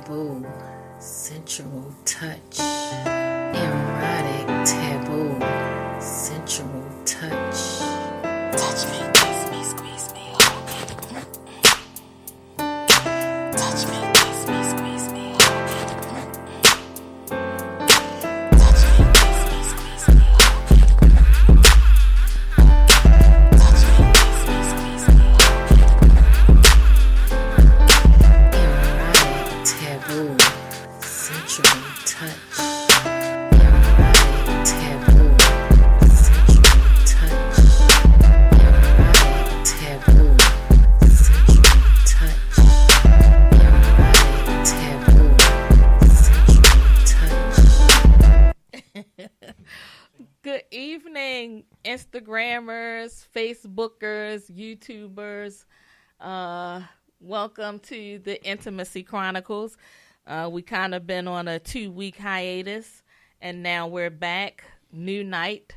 taboo, sensual touch, erotic, taboo, sensual touch. Touch me, kiss me, squeeze me, hold me. Touch me, kiss me, squeeze me, hold me. Touch me, kiss me, squeeze me, hold me. Touch me, kiss me, squeeze me, hold me. Erotic, taboo, sensual touch. Erotic, taboo, sensual touch. Erotic, taboo, sensual touch. Erotic, taboo, sensual touch. Good evening, Instagrammers, Facebookers, YouTubers. Welcome to the Intimacy Chronicles. We kind of been on a 2-week hiatus, and now we're back, new night.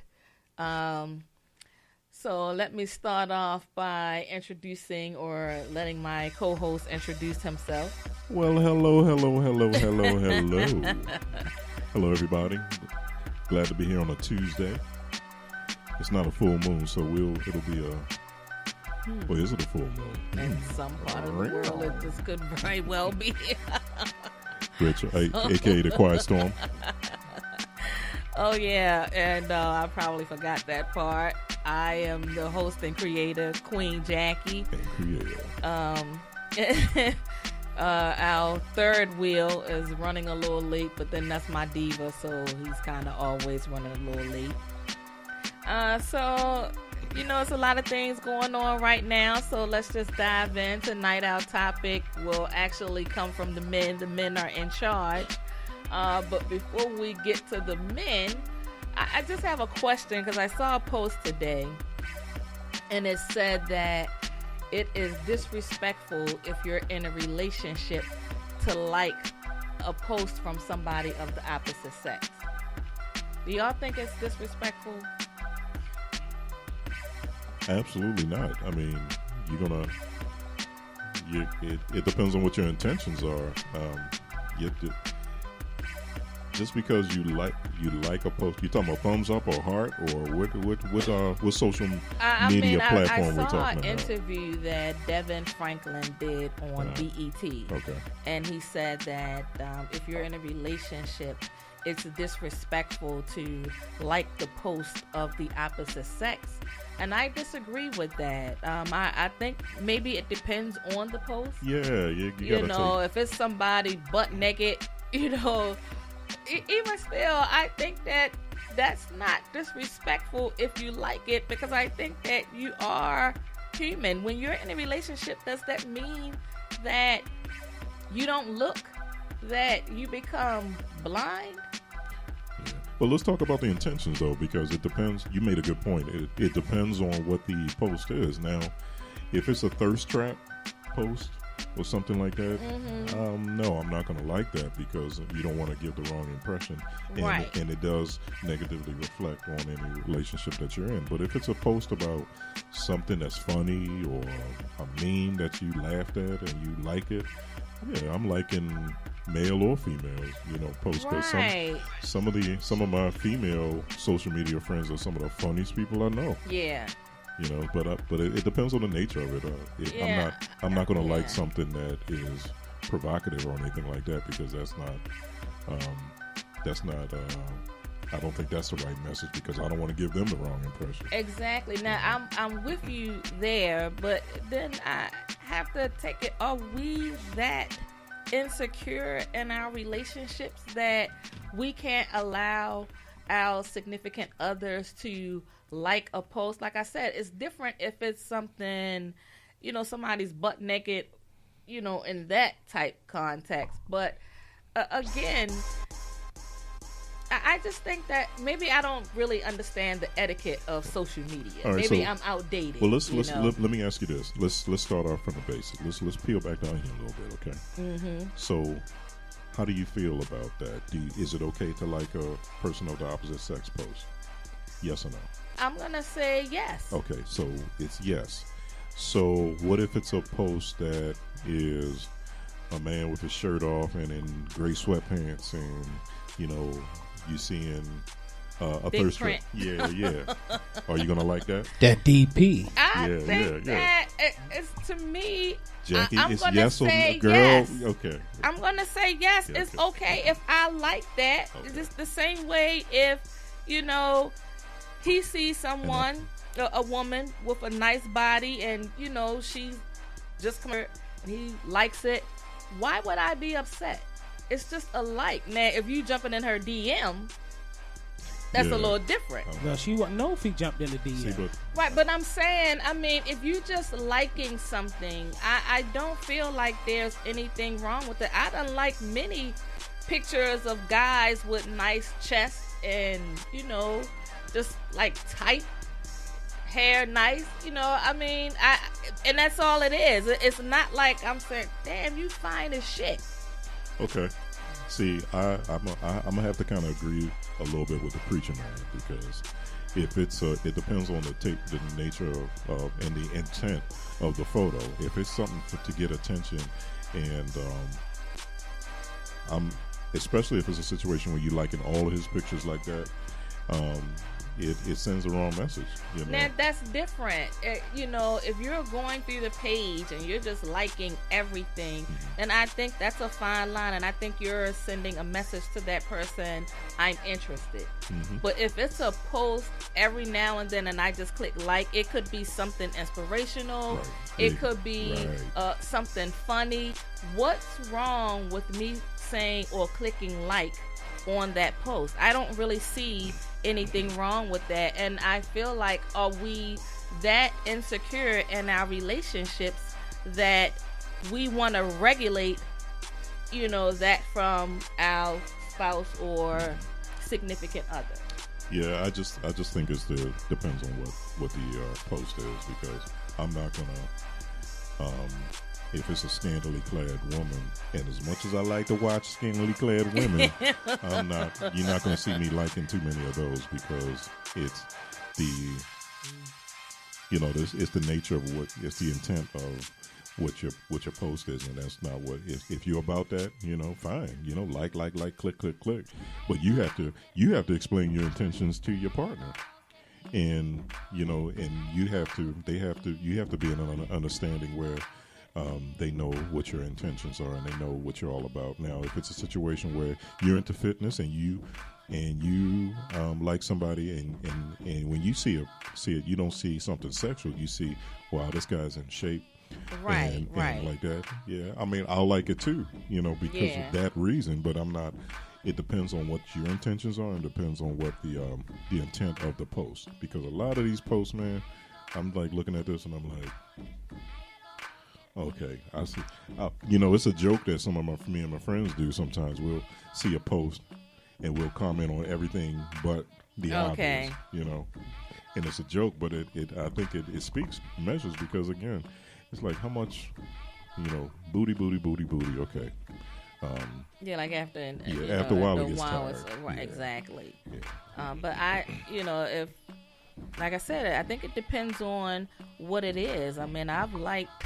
So let me start off by introducing or letting my co-host introduce himself. Well, hello. Hello, everybody. Glad to be here on a Tuesday. It's not a full moon, so it'll be a... Well, is it a full moon? In some part of the world, this could very well be. Richard, a.k.a. the Quiet Storm. Oh, yeah, and I probably forgot that part. I am the host and creator, Queen Jackie. And creator. Our third wheel is running a little late, but then that's my diva, so he's kind of always running a little late. So, it's a lot of things going on right now, so let's just dive in. Tonight our topic will actually come from the men. The men are in charge. But before we get to the men, I just have a question, because I saw a post today, and it said that it is disrespectful if you're in a relationship to like a post from somebody of the opposite sex. Do y'all think it's disrespectful? Absolutely not. I mean, it depends on what your intentions are. Just because you like a post, you talking about thumbs up or heart, or what social media platform we're talking about? I saw an interview that Devin Franklin did on BET. Okay. And he said that if you're in a relationship, it's disrespectful to like the post of the opposite sex. And I disagree with that. I think maybe it depends on the post. Yeah, you gotta if it's somebody butt naked, even still, I think that that's not disrespectful if you like it, because I think that you are human. When you're in a relationship, does that mean that you don't look, that you become blind? Yeah. Well, let's talk about the intentions, though, because it depends. You made a good point. It depends on what the post is. Now, if it's a thirst trap post or something like that, no, I'm not going to like that, because you don't want to give the wrong impression, and it does negatively reflect on any relationship that you're in. But if it's a post about something that's funny or a meme that you laughed at and you like it, yeah, I'm liking male or female, posts. Right. Some of my female social media friends are some of the funniest people I know. Yeah. But it depends on the nature of it. I'm not going to like something that is provocative or anything like that, because that's not. I don't think that's the right message, because I don't want to give them the wrong impression. Exactly. Now I'm with you there, but then I have to take it. Are we that insecure in our relationships that we can't allow our significant others to like a post? Like I said, it's different if it's something, somebody's butt naked, in that type context. But again, I just think that maybe I don't really understand the etiquette of social media. Right, maybe I'm outdated. Well, let me ask you this. Let's start off from the basics. Let's peel back the onion a little bit, okay? Mm-hmm. So, how do you feel about that? Is it okay to like a person of the opposite sex post? Yes or no? I'm gonna say yes. Okay, so it's yes. So what if it's a post that is a man with his shirt off and in gray sweatpants, and you seeing a Big thirst trap. print. Yeah. Are you gonna like that? That DP. I think that it's, to me, Jackie, I'm it's gonna yes or say no, girl. yes. Okay. I'm gonna say yes. Yeah, It's okay if I like that. Okay. It's just the same way if he sees someone, a woman with a nice body, and she's just come here and he likes it. Why would I be upset? It's just a like. Now, if you jumping in her DM, that's a little different. Well, she wouldn't know if he jumped in the DM. Right, but I'm saying, if you just liking something, I don't feel like there's anything wrong with it. I done like many pictures of guys with nice chests and, just like tight hair, nice, and that's all it is. It's not like I'm saying, damn, you fine as shit. Okay. See, I'm gonna have to kind of agree a little bit with the preacher man, because if it depends on the nature of and the intent of the photo. If it's something to get attention, and especially if it's a situation where you liking all of his pictures like that, it sends the wrong message. Now that's different. If you're going through the page and you're just liking everything, then I think that's a fine line, and I think you're sending a message to that person, I'm interested. But if it's a post every now and then and I just click like, it could be something inspirational. Right. It could be something funny. What's wrong with me saying or clicking like on that post? I don't really see anything wrong with that, and I feel like, are we that insecure in our relationships that we want to regulate that from our spouse or significant other? Yeah, I just think depends on what the post is, because I'm not gonna if it's a scantily clad woman, and as much as I like to watch scantily clad women, you're not going to see me liking too many of those, because it's it's the nature of it's the intent of what your post is, and that's not what. If you're about that, fine, like, click, but you have to explain your intentions to your partner. And and you have to be in an understanding where they know what your intentions are and they know what you're all about. Now, if it's a situation where you're into fitness and you like somebody, and when you see it, you don't see something sexual. You see, wow, this guy's in shape, right, and like that. Yeah, I'll like it too, because of that reason. But I'm not. It depends on what your intentions are, and depends on what the intent of the post. Because a lot of these posts, man, I'm like looking at this and I'm like, okay, I see. It's a joke that some of me and my friends do. Sometimes we'll see a post and we'll comment on everything but the obvious, and it's a joke, but I think it speaks measures, because again, it's like how much, booty. Okay. Like after after a while it gets tired. Yeah. Exactly. Yeah. But if, like I said, I think it depends on what it is. I've liked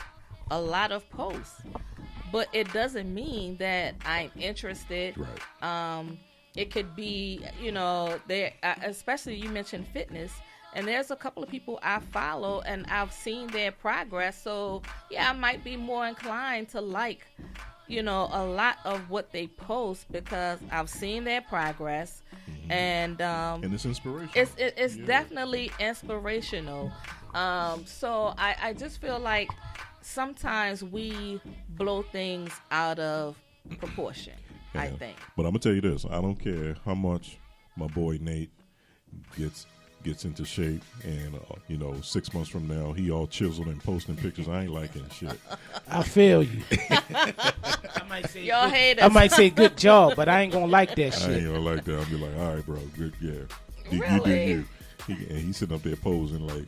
a lot of posts, but it doesn't mean that I'm interested. Right. It could be, there, especially you mentioned fitness, and there's a couple of people I follow and I've seen their progress. So yeah, I might be more inclined to like, a lot of what they post, because I've seen their progress, and it's inspirational. It's definitely inspirational. So I just feel like sometimes we blow things out of proportion. Yeah. I think. But I'm gonna tell you this: I don't care how much my boy Nate gets into shape, and 6 months from now he all chiseled and posting pictures. I ain't liking shit. I feel you. Y'all haters. I might say good job, but I ain't gonna like that shit. I ain't gonna like that. I'll be like, all right, bro, good, yeah. Really? You do you. And he's sitting up there posing like.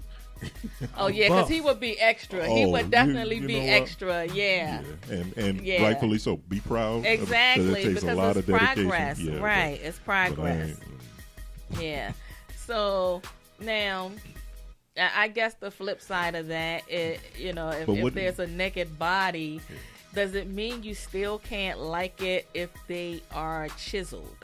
Oh yeah, because he would be extra. He would definitely be extra. Yeah. And rightfully so. Be proud. Exactly, it takes because a lot it's of dedication. progress. Yeah, right, it's progress. Yeah. So now, I guess the flip side of that, if there's a naked body, does it mean you still can't like it if they are chiseled?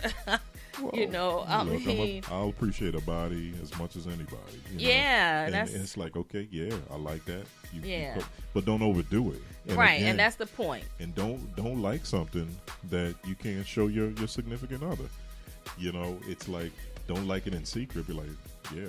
Well, I look, mean, I'll appreciate a body as much as anybody. yeah, and that's it's like, okay, yeah, I like that. Yeah. But don't overdo it. And right, again, and that's the point. And don't like something that you can't show your significant other. It's like, don't like it in secret. Be like, yeah.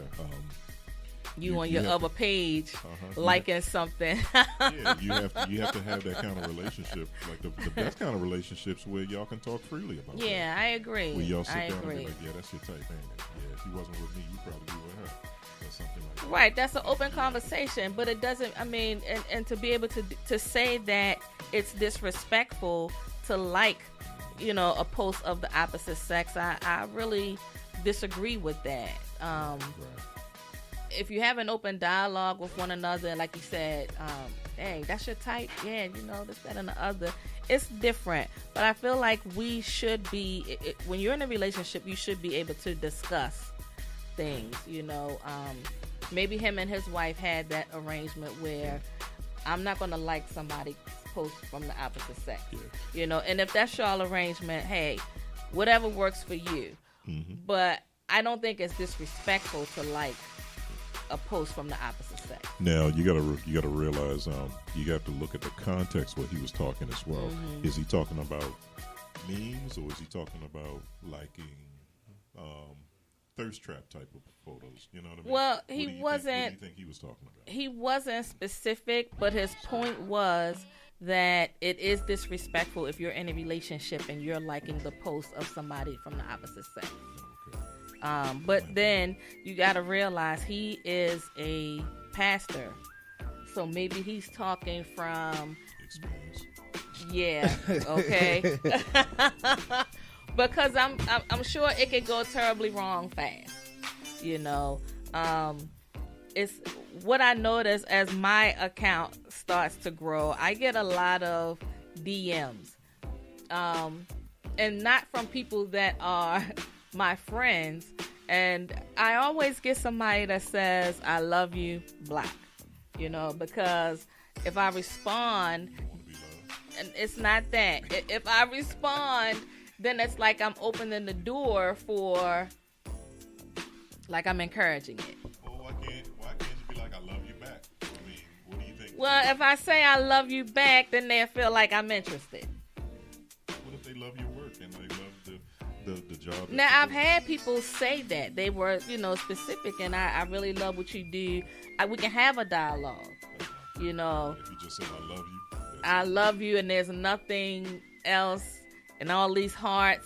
You on your other page, liking something. Yeah, you have to have that kind of relationship, like the best kind of relationships where y'all can talk freely about. Yeah, I agree. Where y'all sit down agree. and be like, yeah, that's your type, ain't it? Yeah, if he wasn't with me, you probably be with her, or something like that. Right, that's an open conversation, but it doesn't. I mean, and to be able to say that it's disrespectful to like, a post of the opposite sex, I really disagree with that. Right. If you have an open dialogue with one another, like you said, hey, that's your type, yeah, this, that, and the other, it's different. But I feel like we should be, when you're in a relationship, you should be able to discuss things, maybe him and his wife had that arrangement where I'm not going to like somebody's post from the opposite sex, and if that's your arrangement, hey, whatever works for you. Mm-hmm. But I don't think it's disrespectful to like a post from the opposite sex. Now you gotta realize you got to look at the context what he was talking as well. Mm-hmm. Is he talking about memes or is he talking about liking thirst trap type of photos? You know what I mean? Well, what do you think he was talking about? He wasn't specific, but his point was that it is disrespectful if you're in a relationship and you're liking the post of somebody from the opposite sex. But then you got to realize he is a pastor, so maybe he's talking from Experience. Yeah. Okay. Because I'm sure it could go terribly wrong fast. It's what I notice as my account starts to grow. I get a lot of DMs, and not from people that are my friends, and I always get somebody that says I love you black, because if I respond, and it's not that, if I respond, then it's like I'm opening the door for, like I'm encouraging it. Well, why can't you be like, I love you back? I mean, what do you think? Well, if I say I love you back, then they'll feel like I'm interested. What if they love your work and they love the job? Now, I've had people say that. They were, specific, and I really love what you do. We can have a dialogue, If you just say, I love you. I love you, and there's nothing else, and all these hearts,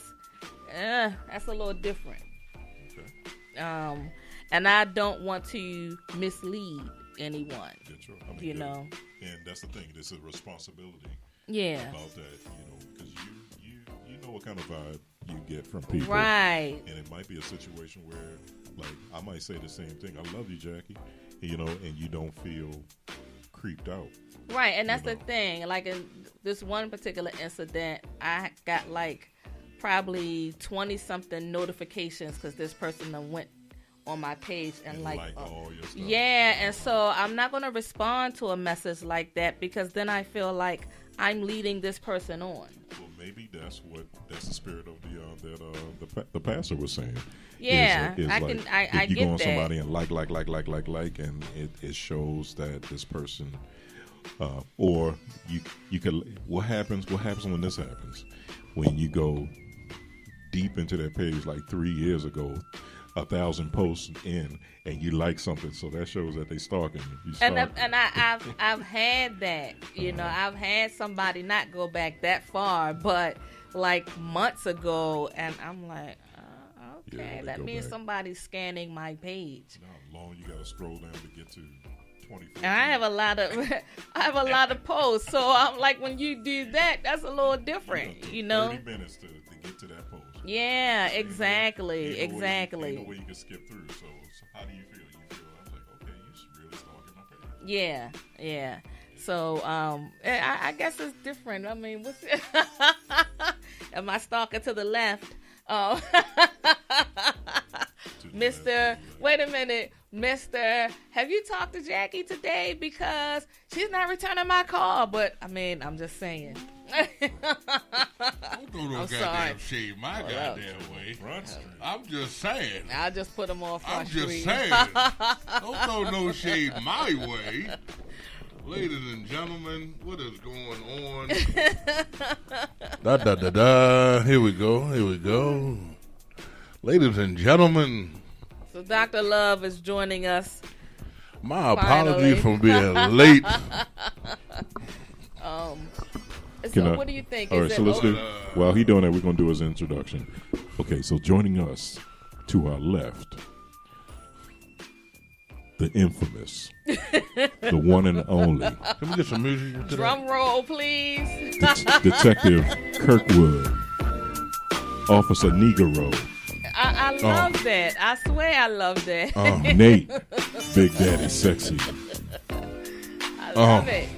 that's a little different. Okay. And I don't want to mislead anyone. Yeah, sure. I mean, know. And that's the thing. There's a responsibility. Yeah. About that, because you know what kind of vibe you get from people. Right. And it might be a situation where, like, I might say the same thing. I love you, Jackie. And you don't feel creeped out. Right, and that's the thing. Like in this one particular incident, I got like probably 20-something notifications because this person went on my page and like all your stuff. Yeah, and so I'm not going to respond to a message like that because then I feel like I'm leading this person on. Well, maybe that's the spirit of the pastor was saying. Yeah, is I like, can. I you get go on that. somebody and like, and it shows that this person, or you could. What happens when this happens? When you go deep into that page, like 3 years ago, 1,000 posts in, and you like something, so that shows that they stalking you. I've had that. I've had somebody not go back that far, but like months ago, and I'm like, okay, that means somebody's scanning my page. How long you got to scroll down to get to 24? And I have a lot of posts, so I'm like, when you do that, that's a little different, 30 minutes to get to that post. Yeah, exactly. Ain't no way you can skip through. So how do you feel? I was like, okay, you really stalking my page. Yeah. So I guess it's different. I mean, what's it? Am I stalking to the left? Mr. Wait a minute, Mr. Have you talked to Jackie today? Because she's not returning my call. But, I mean, I'm just saying. Don't throw no goddamn shade my goddamn way. I'm just saying. I'll just put him off I'm my just street. saying. Don't throw no shade my way. Ladies and gentlemen, what is going on? Here we go. Ladies and gentlemen. So Dr. Love is joining us. My apology for being late. So what do you think? All right, so let's do. While he's doing that, we're going to do his introduction. Okay, so joining us to our left, the infamous, the one and only. Can we get some music? Drum roll, please. Detective Kirkwood, Officer Negro. I love that. I swear I love that. Nate, Big Daddy Sexy. I love it.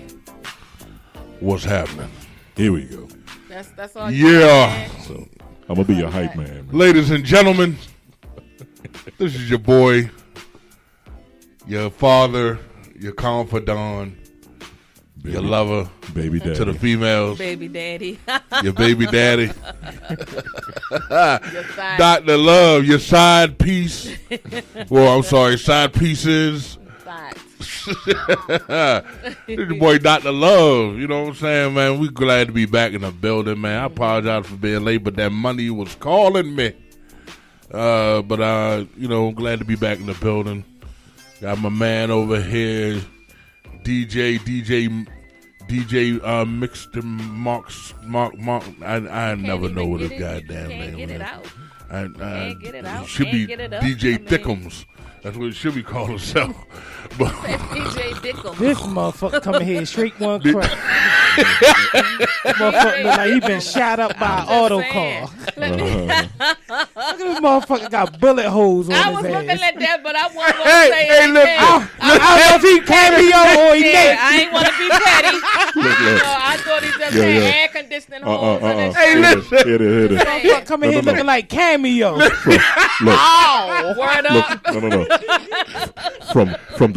What's happening? Here we go. That's all. Yeah. So I'm gonna be your hype man. Ladies and gentlemen, this is your boy, your father, your confidant, your lover, baby daddy. To the females, baby daddy, your baby daddy, Dr. Love, your side piece. Well, I'm sorry, side pieces. This is your boy Dr. Love, you know what I'm saying, man? We glad to be back in the building, man. I apologize for being late, but that money was calling me. But I'm glad to be back in the building. Got my man over here, DJ Mixed Mark. I never know what his goddamn name is. Can't get it out. Should be DJ Thickums. That's what it should be called itself. But DJ Dickums. This motherfucker coming here straight one crack. Motherfucker look like he been shot up by an auto car. Look at this motherfucker got bullet holes on his ass. I was looking at that, but I wasn't going to say anything. I don't know if he cameo or he Nate. I ain't want to be petty. I thought he just had air conditioning holes in his Hey, listen. Hit it. Motherfucker coming here looking like cameo. Word up.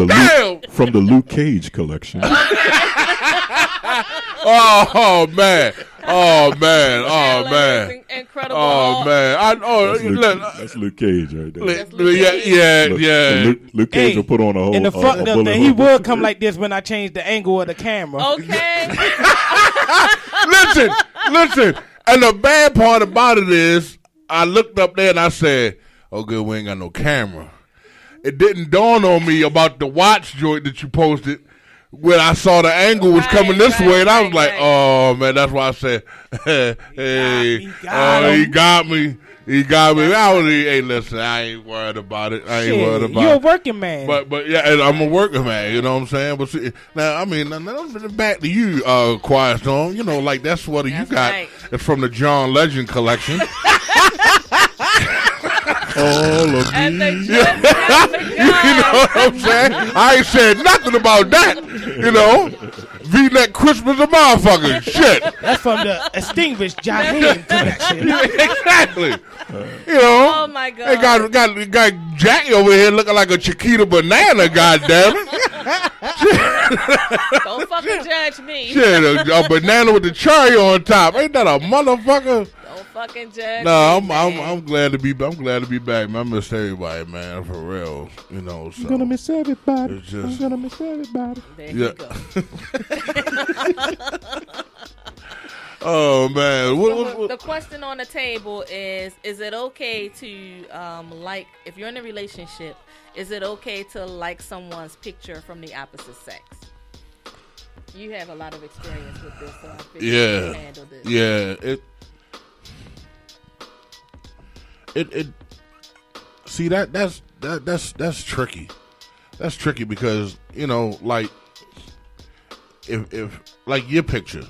No. From the Luke Cage collection. Oh man. Incredible. That's Luke Cage right there. Yeah. Luke Cage will put on a whole. And the fucked up thing, he would come like this when I change the angle of the camera. Okay. Listen. And the bad part about it is, I looked up there and I said, "Oh, good, we ain't got no camera." It didn't dawn on me about the watch joint that you posted when I saw the angle was coming this way, and I was like, "Oh man," that's why I said, "Hey, he got me." Hey, listen, I ain't worried about it. You're a working man. But yeah, and I'm a working man. You know what I'm saying? But see, now, I mean, back to you, Quiet Storm. You know, like that's what you got. Right. It's from the John Legend collection. All of And these. You know what I'm saying? I ain't said nothing about that. You know, V-neck Christmas a motherfucker. Shit. That's from the Extinguished Jaheim collection. Exactly. You know. Oh my God. They got Jackie over here looking like a Chiquita banana. Goddamn it. Don't fucking judge me. Shit, a banana with the cherry on top. Ain't that a motherfucker? Don't fucking judge. No, me, I'm glad to be. I'm glad to be back, man. I miss everybody, man. For real, you know. So. I'm gonna miss everybody. It's just- I'm gonna miss everybody. There you go. Oh man, So the question on the table is it okay to like, if you're in a relationship, is it okay to like someone's picture from the opposite sex? You have a lot of experience with this, so I figured you can handle this. Yeah, it see that's tricky. That's tricky because, you know, like if like your picture,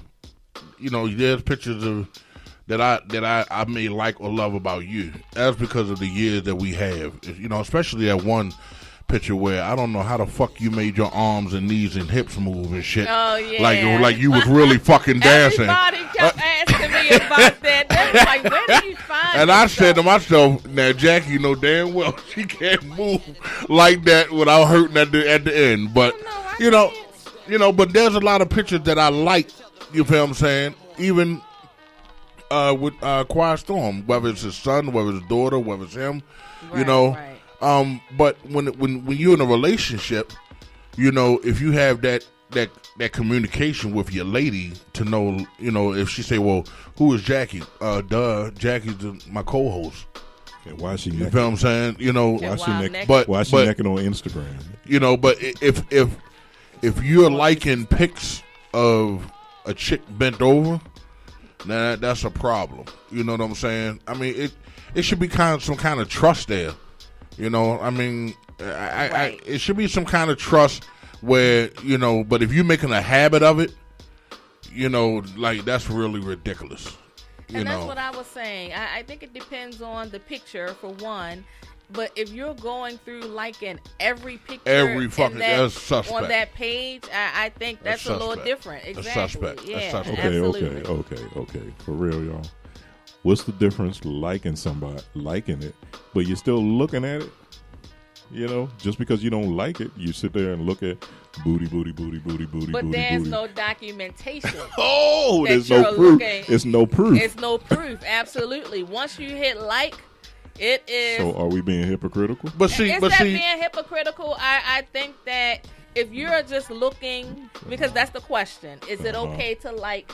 you know, there's pictures of that I may like or love about you. That's because of the years that we have. You know, especially that one picture where I don't know how the fuck you made your arms and knees and hips move and shit. Oh yeah, like you was really fucking dancing. Everybody kept asking me about that. They was like, "Where did you find And I said to myself, now Jackie, you know damn well she can't move like that without hurting at the end. But but there's a lot of pictures that I like. You feel what I'm saying? Even with Quiet Storm, whether it's his son, whether it's his daughter, whether it's him, Right. But when you're in a relationship, if you have that communication with your lady to know, if she say, well, who is Jackie? Jackie's my co-host. And why is she You naked? feel what I'm saying? Why is she naked? But why is she naked on Instagram? But if you're liking pics of a chick bent over, now that's a problem. You know what I'm saying? I mean, it should be some kind of trust there. I mean, it should be some kind of trust where, but if you're making a habit of it, like that's really ridiculous. And that's what I was saying. I think it depends on the picture for one. But if you're going through liking every picture that's suspect. on that page, I think that's a little different. Exactly. Suspect. Yeah, Okay. For real, y'all. What's the difference liking somebody, liking it, but you're still looking at it? Just because you don't like it, you sit there and look at booty. But there's no documentation. There's no proof. It's no proof. It's no proof. Absolutely. Once you hit like, it is. So are we being hypocritical? Being hypocritical? I think that if you're just looking, because that's the question: is it okay to like?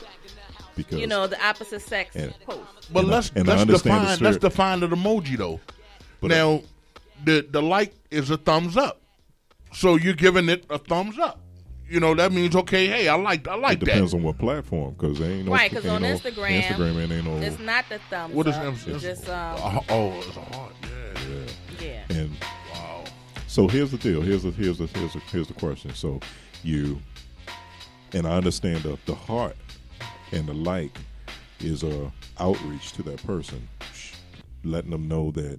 Because, the opposite sex post. But let's define the emoji though. But now, the like is a thumbs up, so you're giving it a thumbs up. That means okay. Hey, I like that. It depends on what platform, because they ain't no right. Because on Instagram, ain't no. It's not the thumbs what up. It's just it's a heart. Yeah. And wow. So here's the deal. Here's the question. So and I understand the heart and the like is a outreach to that person, letting them know that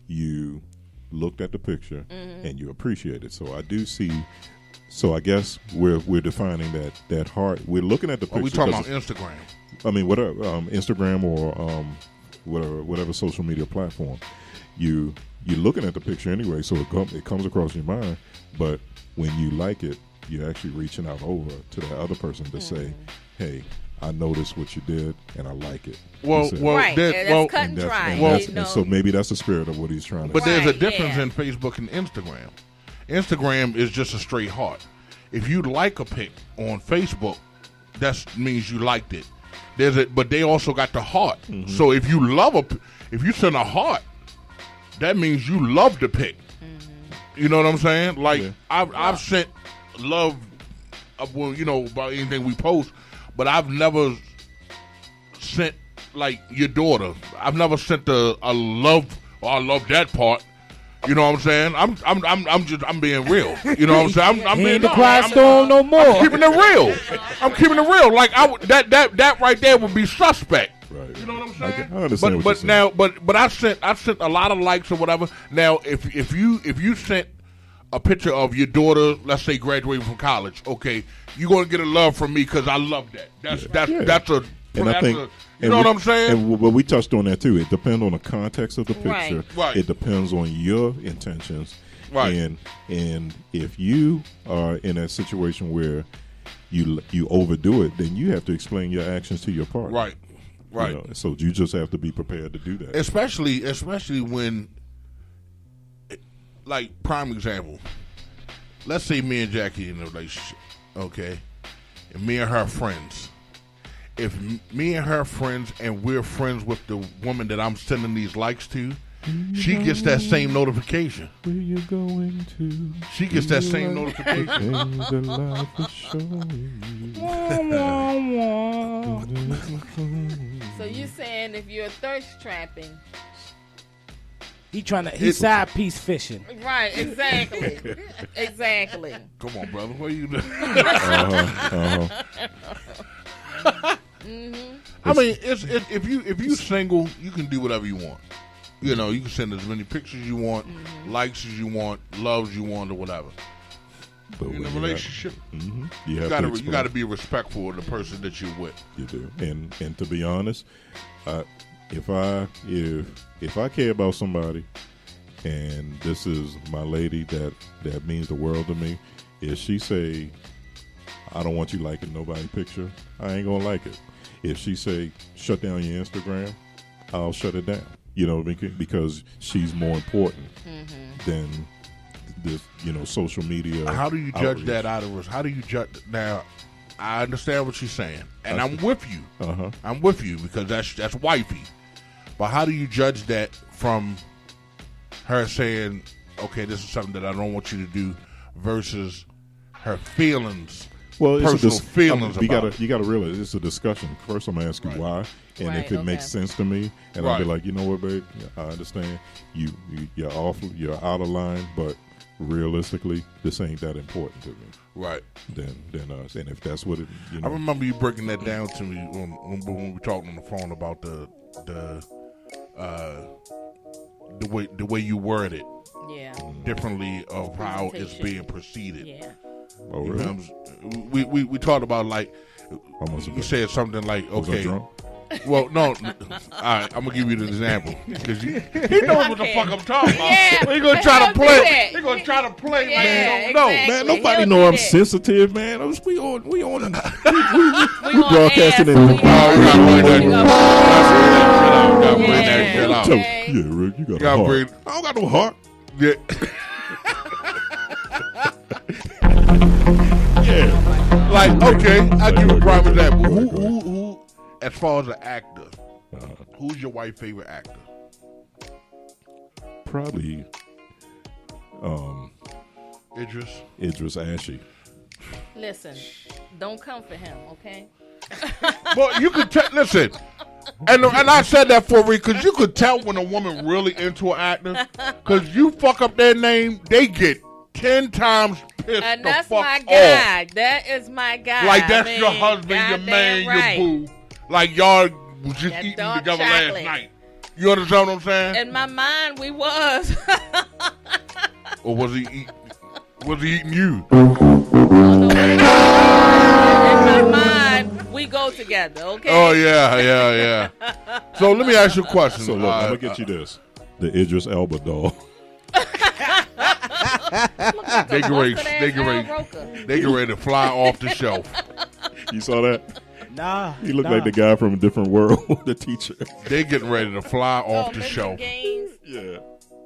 you looked at the picture and you appreciate it. So I do see. So I guess we're defining that heart. We're looking at the picture. Are we talking about Instagram? I mean, whatever, Instagram or whatever social media platform. You're looking at the picture anyway, so it comes across your mind. But when you like it, you're actually reaching out over to the other person to say, "Hey, I noticed what you did, and I like it." Right. That's cut and dry. And so maybe that's the spirit of what he's trying to say. But there's a difference in Facebook and Instagram. Instagram is just a straight heart. If you like a pic on Facebook, that means you liked it. But they also got the heart. Mm-hmm. So if you send a heart, that means you love the pic. Mm-hmm. You know what I'm saying? Like I've sent love, about anything we post, but I've never sent like your daughter. I've never sent a love. Or I love that part. You know what I'm saying? I'm being real. You know what I'm saying? I'm being the Quiet Storm no more. I'm keeping it real. I'm keeping it real. Like that right there would be suspect. Right. You know what I'm saying? I understand what you're saying. But I sent a lot of likes or whatever. Now if you sent a picture of your daughter, let's say graduating from college, okay, you're gonna get a love from me because I love that. That's a. And I think, you know what I'm saying? But we touched on that too. It depends on the context of the picture. Right. It depends on your intentions. Right. And if you are in a situation where you overdo it, then you have to explain your actions to your partner. Right. So you just have to be prepared to do that. Especially when, like, prime example. Let's say me and Jackie in a relationship, okay, and me and her friends. If me and her friends and we're friends with the woman that I'm sending these likes to, she gets that same notification. Where you going to? She gets that same notification. So you saying if you're thirst trapping, he's side piece fishing. Right, exactly. Exactly. Come on, brother. What are you doing? Mm-hmm. I mean, if you single, you can do whatever you want. You can send as many pictures you want, likes as you want, loves you want, or whatever. But in a relationship, you got to be respectful of the person that you're with. You do, and to be honest, if I care about somebody, and this is my lady that means the world to me, if she say, I don't want you liking nobody's picture, I ain't gonna like it. If she say, shut down your Instagram, I'll shut it down. You know, because she's more important than this, social media. How do you judge outreach. that out of us? How do you judge? Now, I understand what she's saying, and I'm with you. I'm with you because that's wifey. But how do you judge that from her saying, "Okay, this is something that I don't want you to do," versus her feelings? Well, personal feelings. You gotta realize it's a discussion. First, I'm gonna ask you why, and if it makes sense to me, and I'll be like, you know what, babe, I understand you're out of line, but realistically, this ain't that important to me. Right. Then and if that's what it, I remember you breaking that down to me when we talked on the phone about the way you word it. Yeah. Differently of how it's being preceded. Yeah. Oh, really? We talked about like you said something like, okay, well, no, all right, I'm gonna give you the example because he knows what the fuck I'm talking about. Yeah, He's gonna try to play. He's gonna try to play like he don't know. Man, nobody know I'm sensitive, man. We broadcasting in We gotta bring that shit out. Yeah, Rick, you got a heart. I don't got no heart. Yeah. Yeah. Like, okay, I'll give you a prime example. Who, as far as an actor, who's your wife's favorite actor? Probably Idris Ashy. Listen, don't come for him, okay? Well, you could listen, and I said that for because you could tell when a woman really into an actor, because you fuck up their name, they get 10 times pissed And the that's fuck my off. guy. That is my guy. Like that's your husband, your man, right. your boo. Like y'all was just That eating dark together chocolate. last night. You understand what I'm saying? In my mind, we was. Or was he eating you? In my mind, we go together, okay? Oh yeah. So let me ask you a question. So look, I'm gonna get you this: the Idris Elba doll. They get ready to fly off the shelf. You saw that? Nah. He looked like the guy from a different world, the teacher. They getting ready to fly off the Mr. shelf. Gaines. Yeah.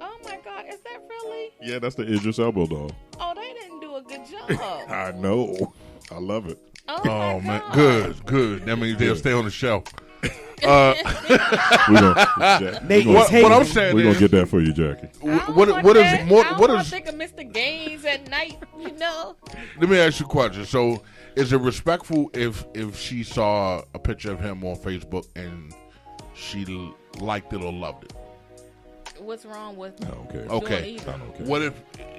Oh my God, is that really? Yeah, that's the Idris Elba doll. Oh, they didn't do a good job. I know. I love it. Oh Man, God. good. That means they'll stay on the shelf. What I'm saying we're gonna is, get that for you, Jackie. What is think of Mr. Gaines at night, you know? Let me ask you a question. So, is it respectful if she saw a picture of him on Facebook and she liked it or loved it? What's wrong with Okay. either? I don't care.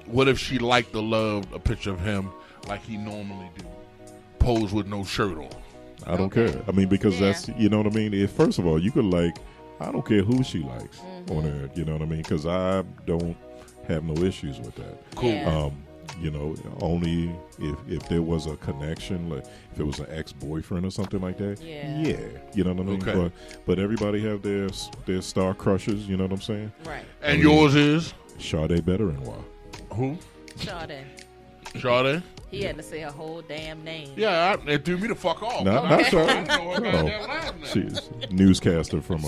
What if she liked or loved a picture of him like he normally do, pose with no shirt on? I don't care. I mean, because that's, you know what I mean? First of all, you could I don't care who she likes on there, you know what I mean? Because I don't have no issues with that. Cool. Yeah. Only if there was a connection, like if it was an ex-boyfriend or something like that. Yeah. You know what I mean? Okay. But everybody have their star crushes, you know what I'm saying? Right. And yours is? Sade Benoit. Who? Sade. Sade? He had to say a whole damn name. Yeah, it threw me the fuck off. Not Sade. I don't know her goddamn last name. She's newscaster from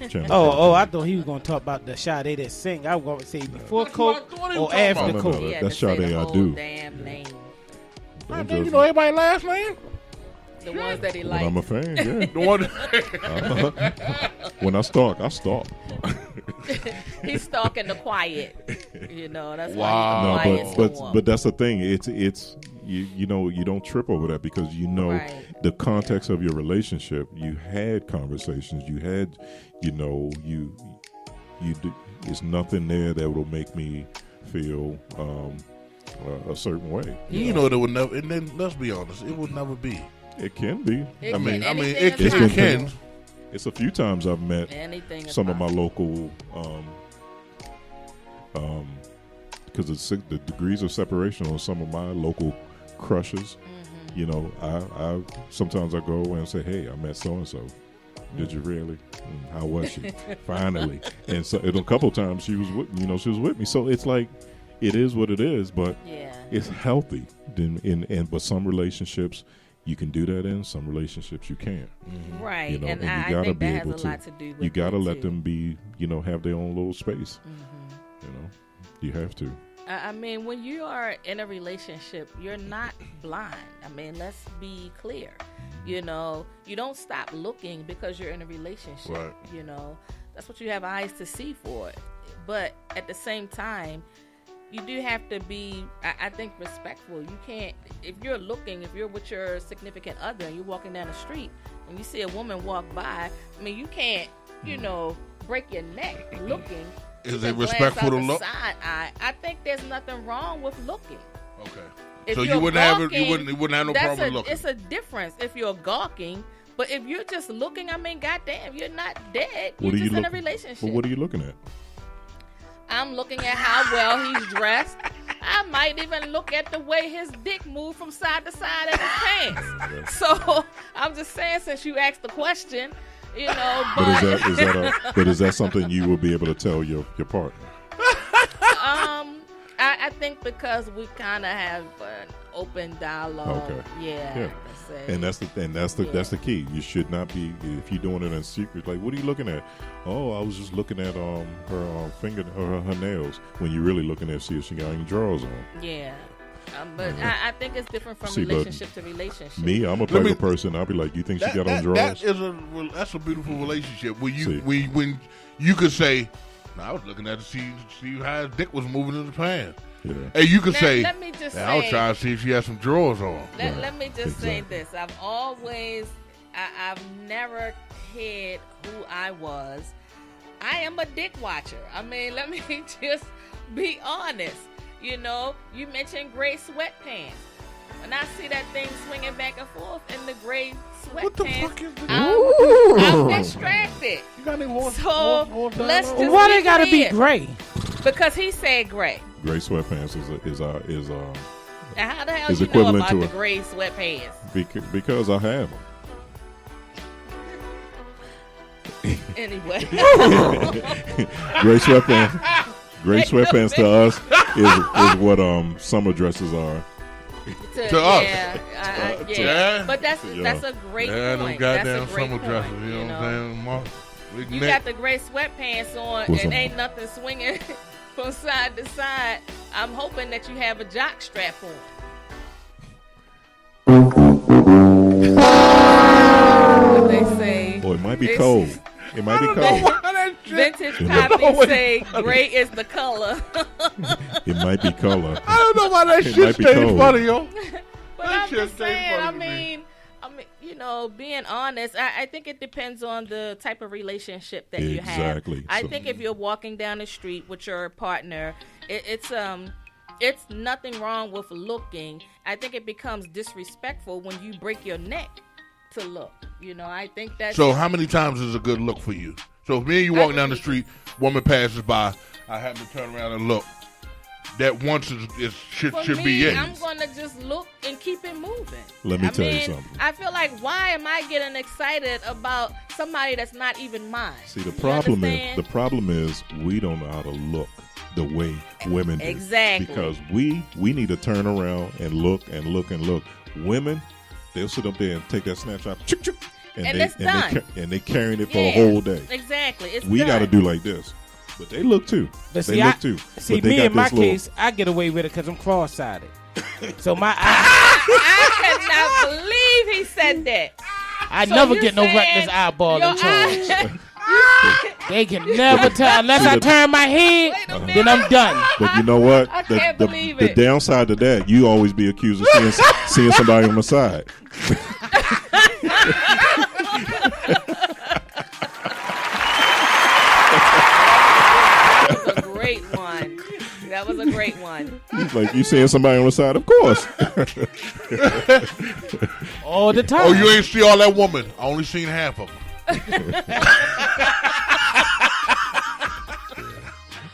Channel. Oh, I thought he was going to talk about the Sade that sing. I was going to say before That's what Coke I thought he was or talking after about. Coke. He had That's to say Sade the I whole do. damn name. I think you know everybody's last name? The ones that he When liked. I'm a fan, yeah. The one. When I stalk, I stalk. He's stalking the quiet. You know, that's Wow. why he's the quiet but that's the thing. It's you know, you don't trip over that because you know the context of your relationship. You had conversations. You had, you know, you do, there's nothing there that will make me feel a certain way. You know, there would never. And then let's be honest, it would never be. It can be. It I mean, anything it is can. It's a few times I've met Anything is some of my possible. local, because the degrees of separation on some of my local crushes. You know, I sometimes I go and say, hey, I met so and so. Did you really? How was she? Finally. And so a couple times she was with me. So it's like, it is what it is, but it's healthy. But some relationships you can do that in, some relationships you can't. Mm-hmm. Right. You know, and you I gotta think be that able has a lot to do with you gotta let too. them be, have their own little space. Mm-hmm. You know, you have to. I mean, when you are in a relationship, you're not blind. I mean, let's be clear. You know, you don't stop looking because you're in a relationship. Right. You know, that's what you have eyes to see for. But at the same time, you do have to be, I think, respectful. You can't, if you're with your significant other and you're walking down the street and you see a woman walk by, I mean, you can't, break your neck looking. Is it respectful to look? Side eye. I think there's nothing wrong with looking. Okay. If So you're you wouldn't have no that's problem looking. It's a difference if you're gawking, but if you're just looking, I mean, goddamn, you're not dead. You're just in a relationship. Well, what are you looking at? I'm looking at how well he's dressed. I might even look at the way his dick moved from side to side of his pants. So I'm just saying, since you asked the question, But is that something you will be able to tell your partner? I think because we kind of have an open dialogue. Okay. Yeah. And that's the key. You should not be, if you're doing it in secret. Like, what are you looking at? Oh, I was just looking at her finger or her nails. When you're really looking at see if she got any drawers on. Yeah. But I think it's different from relationship to relationship. Me, I'm a type of person. I'll be like, you think she got on drawers? That's a beautiful relationship. When you could say, no, I was looking at to see how his dick was moving in the pants. Yeah. And you could say, let me just say, I was trying to see if she had some drawers on. Let me just say this. I've never hid who I was. I am a dick watcher. I mean, let me just be honest. You mentioned gray sweatpants. When I see that thing swinging back and forth in the gray sweatpants, what the fuck is this? I'm distracted. You got any horse? Let's just Why they gotta be gray? Because he said gray. Gray sweatpants is And how the hell is you know equivalent about to the it. gray sweatpants? Because I have them. Anyway. Gray sweatpants. Gray sweatpants to us is what summer dresses are. To us. Yeah. But that's a great them point. goddamn That's a great summer point, dresses. You know what I'm saying? Mark, you got the gray sweatpants on and ain't nothing swinging from side to side. I'm hoping that you have a jock strap on. What they say. Or it might be cold. It might be cold. Vintage Poppy say gray is the color. It might be color. I don't know why that shit stays funny, yo. But I'm just saying, I mean, being honest, I think it depends on the type of relationship that you have. Exactly. I think if you're walking down the street with your partner, it's nothing wrong with looking. I think it becomes disrespectful when you break your neck to look. I think that's... So how many times is a good look for you? So if me and you walking down the street, woman passes by, I happen to turn around and look. That once should be it. I'm gonna just look and keep it moving. Let me tell you something. I feel like, why am I getting excited about somebody that's not even mine? See, the problem is we don't know how to look the way women do. Exactly. Because we need to turn around and look and look and look. Women, they'll sit up there and take that snapshot, and it's done. They carrying it for a whole day. Exactly. We got to do like this. But they look too. See, me in my case, I get away with it because I'm cross-sided. So my eyes. I cannot believe he said that. I never get no reckless eyeball in charge. They can never tell unless I turn my head. Then I'm done. But you know what? I can't believe the it. downside to that, you always be accused of seeing somebody on the side. That was a great one. Like, you seeing somebody on the side? Of course. All the time. Oh, you ain't see all that woman. I only seen half of them.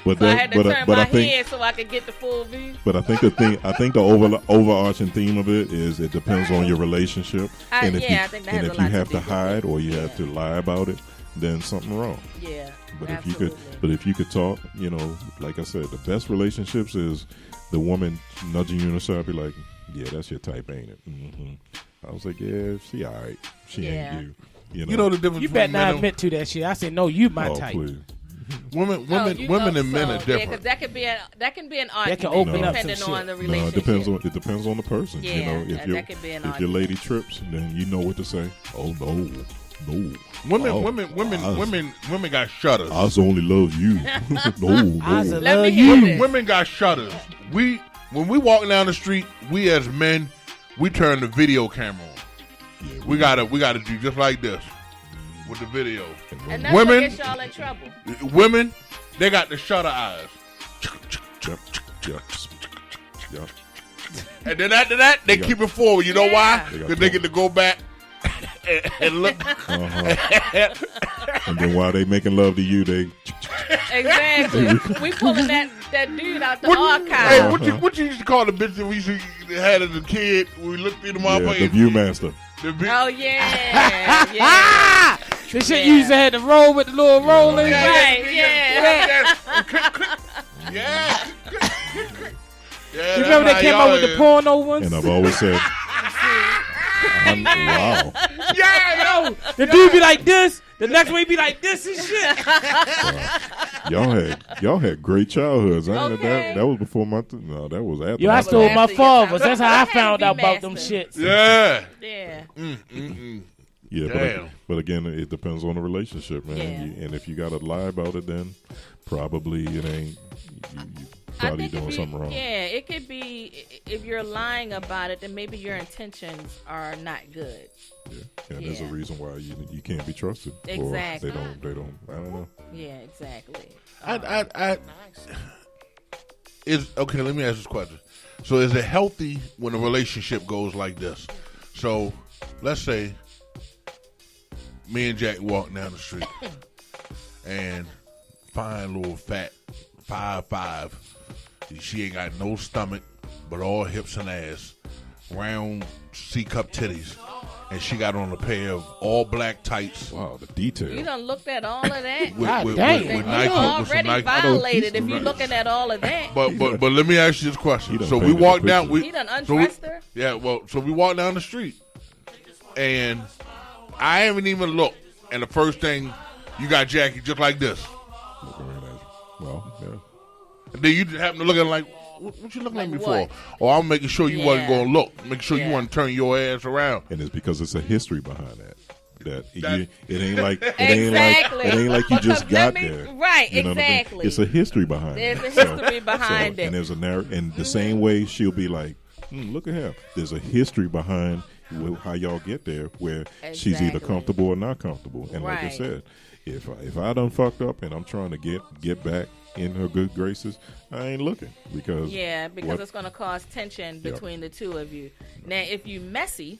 But So I had to turn but my I think head so I could get the full view. but I think the overarching theme of it is it depends on your relationship, and if I think that has a you lot have to to do with hide it. or you have to lie about it, then something wrong. Yeah. But absolutely. if you could talk, like I said, the best relationships is the woman nudging you in the side, be like, "Yeah, that's your type, ain't it?" I was like, "Yeah, she all right. She ain't you." You know the difference. You better between not men admit to that shit. I said, no, you my oh, type. please. women and men are different. Yeah, because that can be an argument. That can open up depending some on the No, relationship. it depends on the person. Yeah, if that could be an if your lady trips, then you know what to say. Oh no. Women got shutters. I only love you. no. I Let love me hear you. this. Women got shutters. When we walk down the street, we as men, we turn the video camera on. Yeah, We gotta do just like this with the video. And that's Women- what gets y'all in trouble. Women, they got the shutter eyes. Yep. And then after that, they keep it forward. You know why? They got Because they get to go back and look. And then while they making love to you, they Exactly. We pulling that dude out the Hey, archive. what you used to call the bitch that we used to had as a kid? We looked through the yeah, motherfucker. the Viewmaster. Oh yeah, yeah. The shit you used to have to roll with the little rolling. Right, yeah. Yeah. You remember they came out with the porno ones? And I've always said, wow. Yeah, yo. The dude be like this. The next one he be like this and shit. Y'all had great childhoods. Okay. That was before my no, that was after. Yo, I my stole time. my After your father's. time. That's how I found out about them Master. shits. Yeah. Yeah. Yeah, Damn. but again, it depends on the relationship, man. Yeah. And if you got to lie about it, then probably it ain't. You probably I think doing if something wrong. Yeah, it could be if you're lying about it, then maybe your intentions are not good. Yeah. And there's a Yeah. reason why you can't be trusted. Exactly. Or they don't. I don't know. Yeah, exactly. Is okay. Let me ask this question. So, is it healthy when a relationship goes like this? So, let's say me and Jack walk down the street, and fine little fat 5'5". She ain't got no stomach, but all hips and ass, round C-cup titties, and she got on a pair of all black tights. Wow, the detail. You done looked at all of that. With damn. Then Nike, you with some already Nike. violated if you're Right. looking at all of that. But let me ask you this He question. done So we painted walk the down. picture. He done so we- undressed her. Yeah, well, so we walk down the street, and I haven't even looked, and the first thing you got Jackie just like this. Looking right at you. Well, yeah. And then you just happen to look at her like, what you looking at me Like for? Or I'm making sure you wasn't Yeah. going to look. Make sure you Yeah. want to turn your ass around. And it's because it's a history behind that. That- It ain't like Exactly. it ain't like you just Because let got me- there. right, You know what I mean? exactly. It's a history behind There's it. a history behind it. And there's a and the same way she'll be like, look at her. There's a history behind how y'all get there, where she's either Exactly. comfortable or not comfortable. And like I Right. said, if I done fucked up and I'm trying to get back in her good graces, I ain't looking because Because it's going to cause tension between the two of you. Now, if you messy,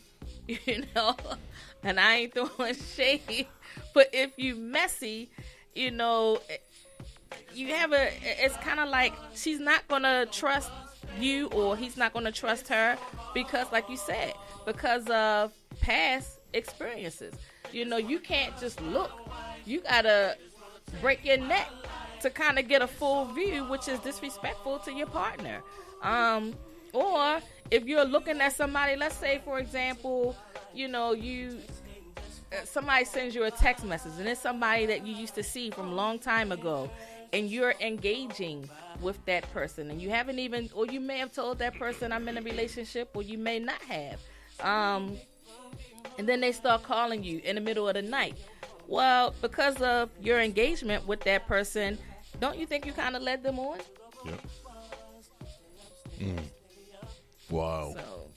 and I ain't throwing shade, but if you messy, you have it's kind of like she's not going to trust you or he's not going to trust her because, like you said, because of past experiences. You can't just look. You got to break your neck to kind of get a full view, which is disrespectful to your partner. Or if you're looking at somebody, let's say, for example, somebody sends you a text message and it's somebody that you used to see from a long time ago and you're engaging with that person and you haven't even, or you may have told that person I'm in a relationship, or you may not have. And then they start calling you in the middle of the night. Well, because of your engagement with that person, don't you think you kind of led them on? yeah. Wow. So,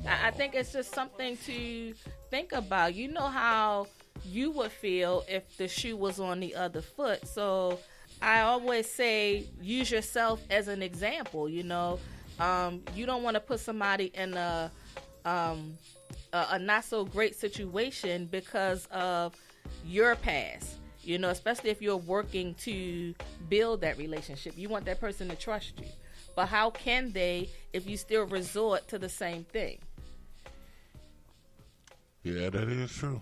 I think it's just something to think about. You know how you would feel if the shoe was on the other foot. So I always say use yourself as an example. You don't want to put somebody in a not so great situation because of your past. You know, especially if you're working to build that relationship. You want that person to trust you. But how can they if you still resort to the same thing? Yeah, that is true.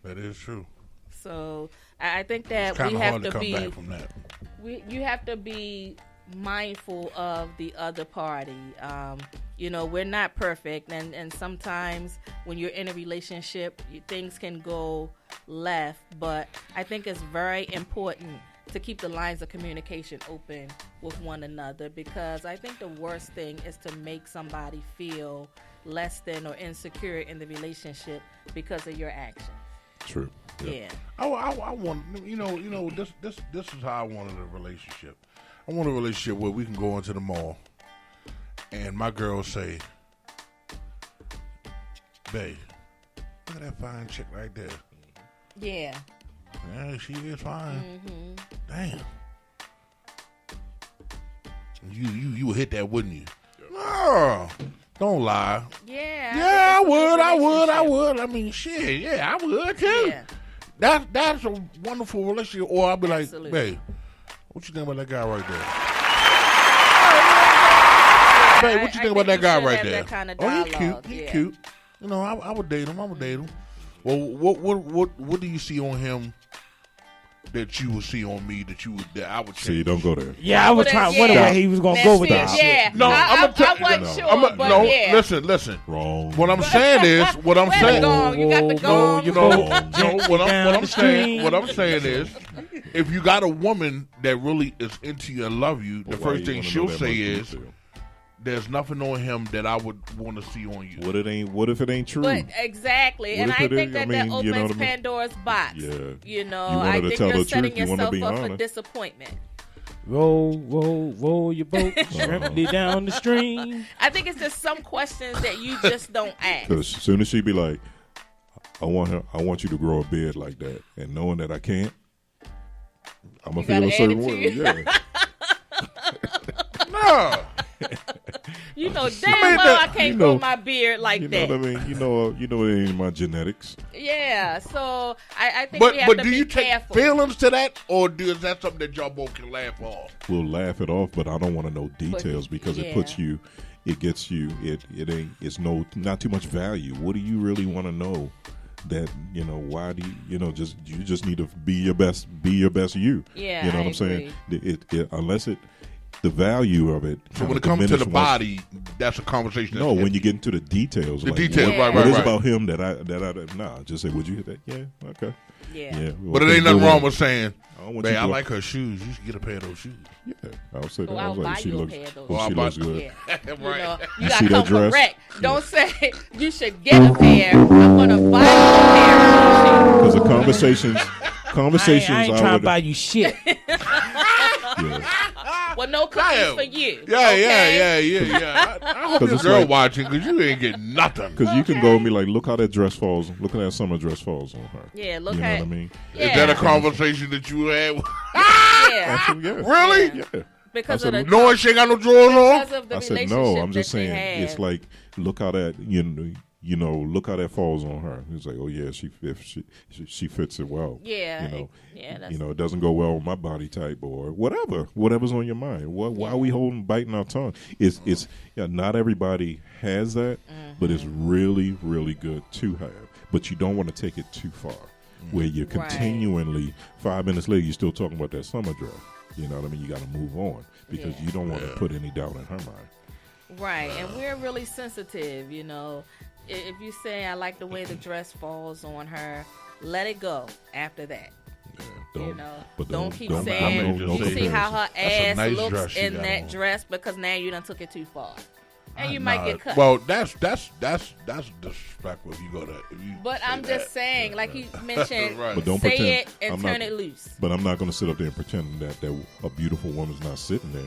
That is true. So I think that It's we have hard to come be back from that. you have to be mindful of the other party. You know, we're not perfect, and sometimes when you're in a relationship, things can go left. But I think it's very important to keep the lines of communication open with one another, because I think the worst thing is to make somebody feel less than or insecure in the relationship because of your actions. True. Yeah. I want, this is how I wanted a relationship. I want a relationship where we can go into the mall and my girl say, babe, look at that fine chick right there. Yeah. Yeah, she is fine. Mm-hmm. Damn. You would hit that, wouldn't you? No. Don't lie. Yeah. Yeah, I relationship. would. I mean, shit, yeah, I would too. Yeah. That's a wonderful relationship. Or I'll be like, Absolutely. babe, what you think about that guy right there? Babe, what you think about that guy should right have there? that kind of Oh, he cute. dialogue, He yeah. cute. You know, I would date him. Well, what do you see on him that you would see on me that I would change? See, don't go there. Yeah, I was trying to wonder where he was going to go with that. Yeah. No, I I'm wasn't No. sure, but yeah. Listen. Wrong. What I'm saying is, Where to go? You got to go. you know, what down I'm the saying, stream. is, if you got a woman that really is into you and love you, the But why first you thing wanna she'll know that say much is, detail? "There's nothing on him that I would want to see on you." What if it ain't true? But exactly, What and if I it think is? that I mean, opens you know what I mean? Pandora's box. Yeah. You know, You want I her to think tell you're the setting truth, you wanna yourself be up for honest. disappointment. Roll your boat gently down the stream. I think it's just some questions that you just don't ask. Because as soon as she be like, I want you to grow a beard like that, and knowing that I can't, I'm gonna You feel a gotta certain add way. it to Yeah. No. You know damn well I can't you know- grow my beard like You know that. what I mean? You know it ain't my genetics. Yeah, so I think we have But to do be you take careful. feelings to that, or is that something that y'all both can laugh off? We'll laugh it off, but I don't want to know details because yeah. it puts you, it gets you, it's not too much value. What do you really want to know? That why do you just need to be your best you. Yeah, you know what I I'm saying? agree. Unless the value of it. So when it comes to the body, that's a conversation. No, when you get into the details, the like, details, Yeah. What is right. about him that just say, would you hit that? Yeah, okay. Yeah. But it ain't nothing wrong with saying, I don't want "Man, you I to- like her shoes. You should get a pair of those shoes." Yeah, I'll say that. Oh, I I'll was like, buy she you a looks, pair of those. well, she looks good. Yeah. You Right. know, You you see gotta that come dress? correct. Don't say you should get a pair. I'm gonna buy you a pair of Because the conversations I ain't trying to buy you shit. yeah. Well, no cookies for you. Yeah. I hope 'Cause your it's girl like- watching, because you ain't getting nothing. Because you can go and be like, look how that dress falls. Look how that summer dress falls on her. Yeah, look You know at. what I mean? Yeah. Is that a conversation that you had? Yeah. Actually, yeah. Really? Yeah. Because I of the said, Knowing she ain't got no drawers on? because of the I said relationship no. I'm just that they saying had. it's like look how that look how that falls on her. It's like, oh yeah, she fits it well. Yeah, That's it doesn't go well with my body type or whatever's on your mind. Why are we biting our tongue? It's not everybody has that, but it's really really good to have. But you don't want to take it too far, where you're continually 5 minutes later you're still talking about that summer dress. You know what I mean? You got to move on because you don't want to put any doubt in her mind. Right, and we're really sensitive, you know. If you say, I like the way the dress falls on her, let it go after that. Yeah, Don't keep saying, you see how her ass nice looks dress she in got that on. dress, because now you done took it too far. And you might get cut. Well, that's disrespectful if you go to. But I'm just saying, like you mentioned, Right. But don't say pretend, it and turn it loose. But I'm not going to sit up there and pretend that a beautiful woman's not sitting there.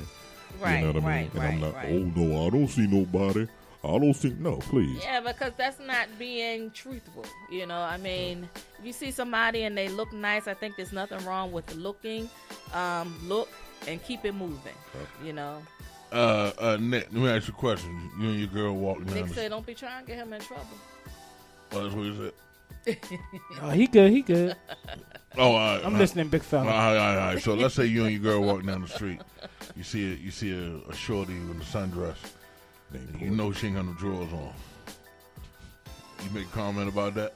Right, You know what I mean? right, And I'm not, right. oh no, I don't see nobody. I don't see, no, please. Yeah, because that's not being truthful. You know, I mean, if you see somebody and they look nice, I think there's nothing wrong with looking. Look and keep it moving. You know. Nick, let me ask you a question. You and your girl walking down Nick the said, "Don't be trying to get him in trouble." Well, that's what he said. Oh, he good. He good. Oh, I'm listening, big fella. All right. So let's say you and your girl walking down the street. You see a shorty with a sundress. You know she ain't got no drawers on. You make a comment about that?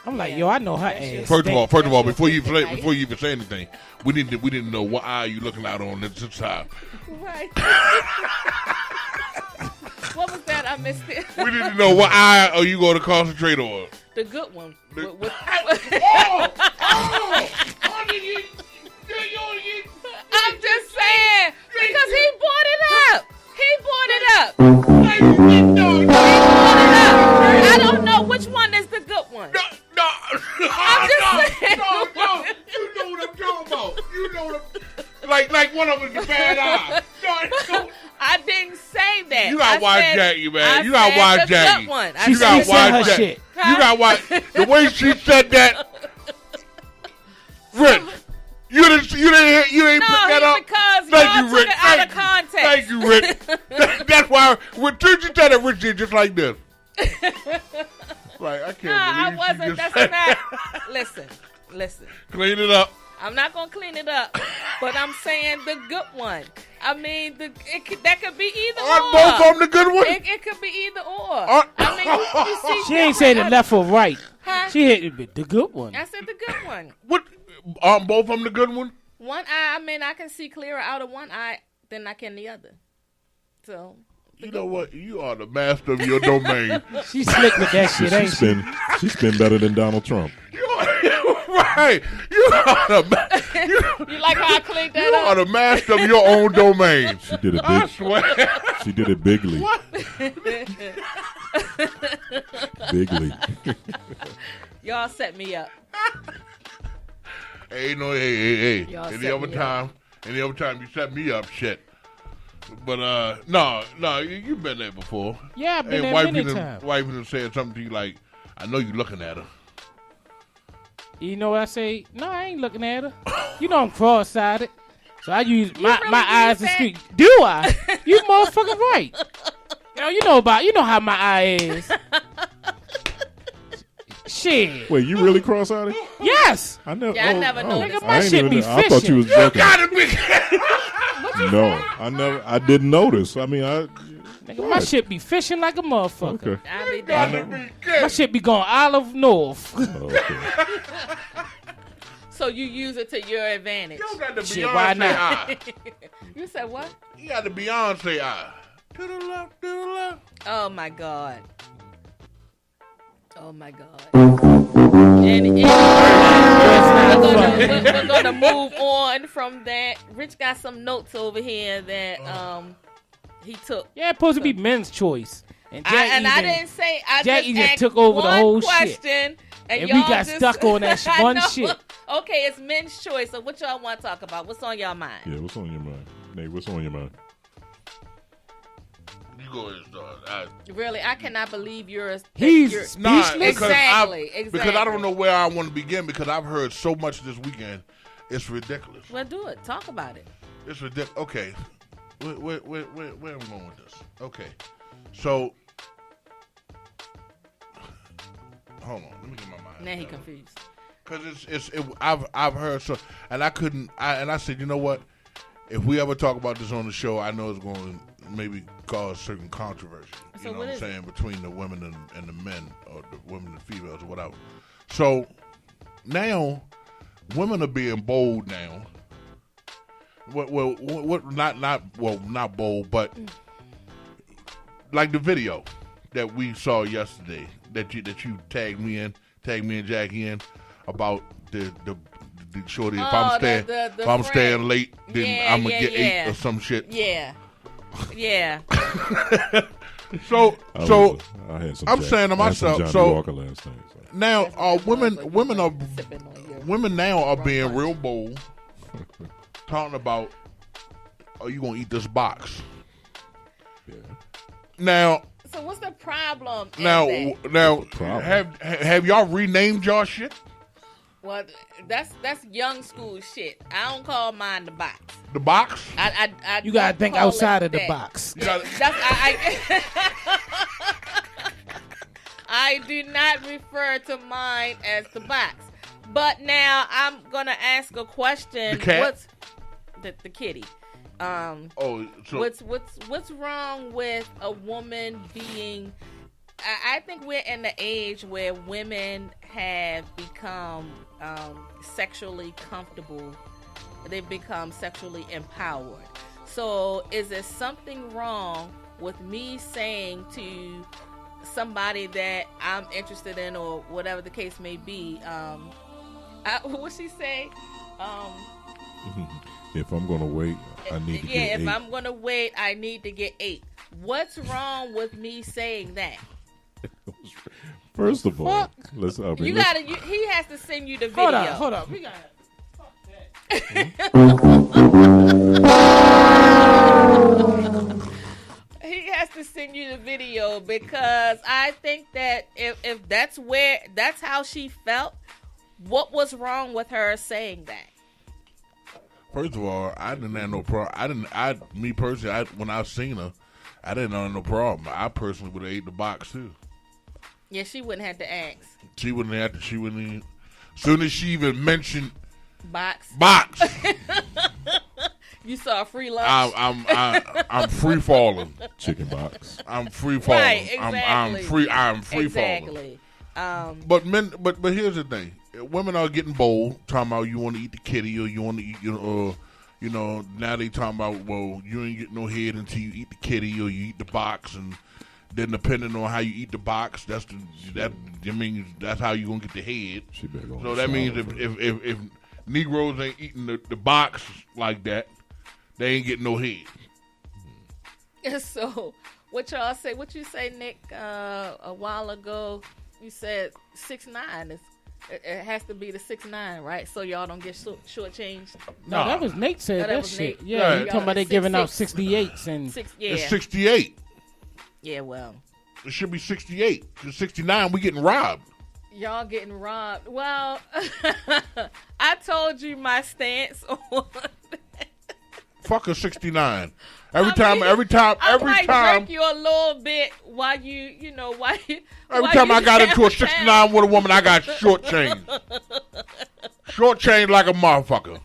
I'm like, yo, I know her ass. First of all, before you even say anything, we didn't know what eye you looking out on this time. Right. What was that? I missed it. We didn't know what eye are you going to concentrate on. The good one. Oh, I'm just saying because he brought it up. I don't know which one is the good one. No. I'm just saying. No. You know what I'm talking about. You know what I'm... Like one of them is a bad eye. No. I didn't say that. You gotta watch Jackie, man. You gotta said watch the Jackie. good one. She You gotta said watch her Jackie. shit. You gotta watch the way she said that. Rich, you didn't put that up. Because Thank y'all you, took Rich. it out of context. Thank you, Rich. That's why when you said it, Rich did just like this. Like I can't I believe wasn't. she just That's not. Listen. Clean it up. I'm not gonna clean it up, but I'm saying the good one. I mean, that could be either Aren't or. both of them the good one? It could be either or. Aren't- I mean, you see, She ain't say the left or right. Huh? She hit the good one. I said the good one. What? Aren't both of them the good one? One eye. I mean, I can see clearer out of one eye than I can the other. So. You know what? You are the master of your domain. She slick with that shit, ain't she? She's been better than Donald Trump. Right. You like how I cleaned that You up? are the master of your own domain. She did it I big. swear. She did it bigly. What? Bigly. Y'all set me up. Hey. Y'all Any set other me time you set me up, shit. But no, you've been there before. Yeah, I've been And there many times. wife done said something to you like, I know you looking at her. You know what I say? No, I ain't looking at her. You know I'm cross-sided. So I use my really eyes to use that? speak. Do I? You motherfucking right. You know how my eye is. Shit. Wait, you really cross-eyed? Yes. I never. Yeah, I never noticed. Nigga, my shit be I thought you was You joking. gotta be. No, I didn't notice. I mean, Nigga, my shit be fishing like a motherfucker. Okay. I be Gotta damned. be good. My shit be going Olive North. Oh, okay. So you use it to your advantage. You got the Shit, Beyonce why not? eye. You said what? You got the Beyonce eye. To the left, to the left. Oh my God. And we're gonna move on from that. Rich got some notes over here that he took. Yeah, it's supposed to be men's choice. And I didn't say. I Jackie just just asked took over the one whole shit. question, And we y'all got just, stuck on that I one know. shit. Okay, it's men's choice. So what y'all want to talk about? What's on y'all mind? Yeah, what's on your mind? Nate, what's on your mind? You go ahead and start. Really, I cannot believe you're. He's you're speechless. Exactly. Because I don't know where I want to begin because I've heard so much this weekend. It's ridiculous. Well, do it. Talk about it. It's ridiculous. Okay. Where am I going with this? Okay. So, hold on. Let me get my mind. Now he confused. Because I've heard so, and I couldn't. I said, you know what? If we ever talk about this on the show, I know it's going to maybe cause certain controversy. You So know what what I'm is saying? Between the women and the men, or the women and females, or whatever. So now, women are being bold now. Not bold, but like the video that we saw yesterday that you tagged me and Jackie in about the shorty. If I'm staying late, then I'm gonna get 8 or some shit. Yeah. So I had some I'm saying to I had some myself, Johnny so Walker last night. So. now women are Sipping on your now are being lunch. real bold, talking about, are you gonna eat this box? Yeah. Now So what's the problem? in now that? Problem. have y'all renamed y'all shit? Well, that's young school shit. I don't call mine the box. The box? I You gotta don't think call outside it of the that. box. You gotta- That's I I do not refer to mine as the box. But now I'm gonna ask a question. The cat? What's the kitty? So What's wrong with a woman being? I think we're in the age where women have become sexually comfortable. They've become sexually empowered. So is there something wrong with me saying to somebody that I'm interested in or whatever the case may be? What she say? If I'm gonna wait, I need to get 8. If I'm gonna wait, I need to get 8. What's wrong with me saying that? First of all, let's. He has to send you the video. Hold up. We got. He has to send you the video because I think that if that's how she felt, what was wrong with her saying that? first of all, I didn't have no problem. Me personally, when I seen her, I didn't have no problem. I personally would have ate the box too. Yeah, she wouldn't have to ask. She wouldn't have to. She wouldn't even. Soon as she even mentioned box. You saw a free lunch. I'm free falling. Chicken box. I'm free falling. Right, exactly. I'm free falling. But here's the thing: women are getting bold, talking about you want to eat the kitty or you want to eat now they talking about, well, you ain't getting no head until you eat the kitty or you eat the box, and then depending on how you eat the box, that's how you gonna get the head. So that means if Negroes ain't eating the box like that, they ain't getting no head. So what y'all say? What you say, Nick? A while ago, you said 6'9" it has to be the 6'9", right? So y'all don't get shortchanged. No, that was Nate said that shit. Nate. Yeah, he talking about they giving out 68s and It's 68. Yeah, well, it should be 68. 69, we getting robbed. Y'all getting robbed. Well, I told you my stance on. Fuck a 69. Every time. Jerk you a little bit while you. Every time I got into a 69 with a woman, I got shortchanged. Shortchanged like a motherfucker.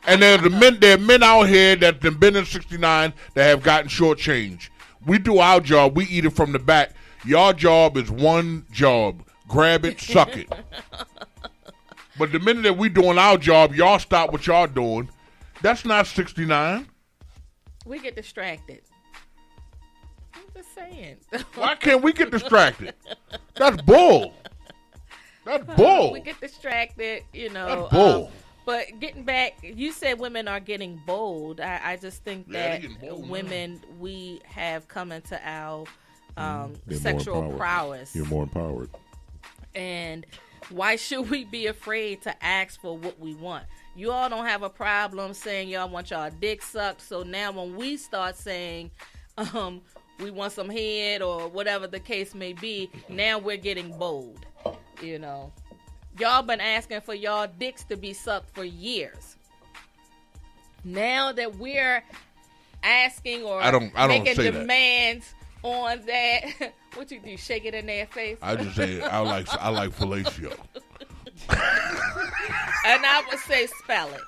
And there are men out here that have been in 69 that have gotten shortchanged. We do our job. We eat it from the back. Your job is one job. Grab it, suck it. But the minute that we doing our job, y'all stop what y'all doing. That's not 69. We get distracted. I'm just saying. Why can't we get distracted? That's bull. That's bull. We get distracted, That's bull. But getting back, you said women are getting bold. I just think that women, we have come into our sexual prowess. You're more empowered. And why should we be afraid to ask for what we want? You all don't have a problem saying y'all want y'all dick sucked. So now when we start saying we want some head or whatever the case may be, now we're getting bold. Y'all been asking for y'all dicks to be sucked for years. Now that we're asking or making demands on that, what you do? Shake it in their face? I just say I like fellatio. And I would say spell it.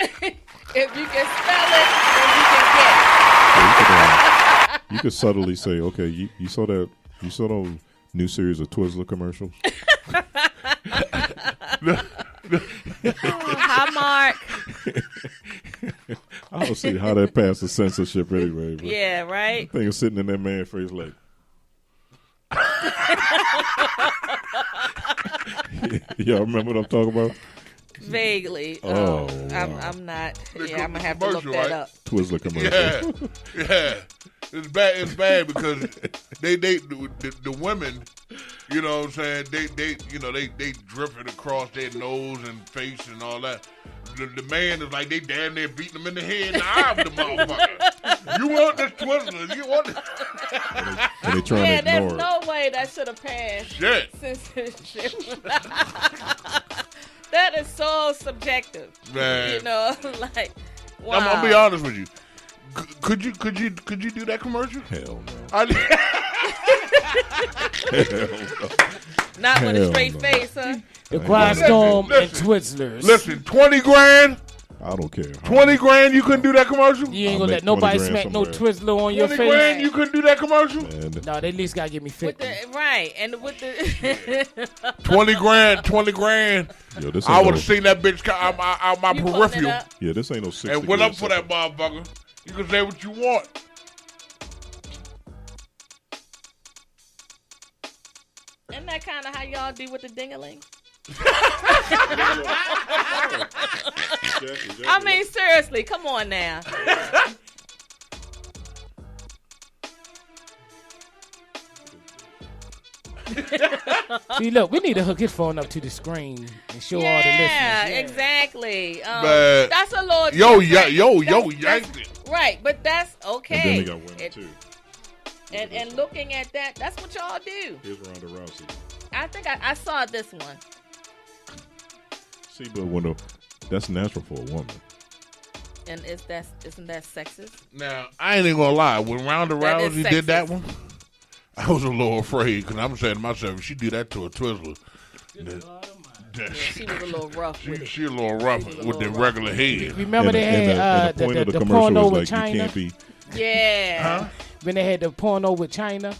If you can spell it, then you can get it. You could subtly say, okay, you saw those new series of Twizzler commercials? Hi, Mark. I don't see how that passed the censorship anyway. But yeah, right? I think it's sitting in that man's face like. Y'all remember what I'm talking about? Vaguely. Oh, wow. I'm not. Yeah, I'm gonna have to look that up. Twizzler commercial. Yeah. It's bad because the women, you know what I'm saying, they drip it across their nose and face and all that. The man is like they damn near beating them in the head and the eye of the motherfucker. You want this Twizzler? You want this? And they trying to ignore there's it. no way that should have passed. Shit. Censorship. That is so subjective. Man. Wow. I'm gonna be honest with you. Could you do that commercial? Hell no. Not with a Hell straight no. face, huh? The Quiet Storm and Listen. Twizzlers. Listen, 20 grand? I don't care. 20 grand, you couldn't do that commercial? You ain't I'll gonna make let nobody 20 grand smack no somewhere. Twizzler on your 20 face. grand, you couldn't do that commercial? Man, No, they at least gotta give me 50. With the right and with the 20 grand, 20 grand. yo, this I ain't would no, have seen that bitch out my you pulling it peripheral up. yeah, this ain't no 60 and went up grand for that second. motherfucker. You can say what you want. Isn't that kind of how y'all do with the ding-a-ling? I mean, seriously, come on now. See, look, we need to hook his phone up to the screen and show all the Yeah, listeners. exactly. But- That's a little Yo, different. yanked it. Right, but that's okay. And then they got women It- too. and looking at that, that's what y'all do. Here's Ronda Rousey. I think I saw this one. See, but when that's natural for a woman. And isn't that sexist? Now, I ain't even gonna lie. When Ronda That is Rousey did that sexist. one, I was a little afraid because I'm saying to myself, if she do that to a Twizzler, then She was a little rough with it. she a little rough She was a with the little regular head. Remember they And had the point of the the commercial porno was with like China? you can't be. Yeah. When they had the porno with China?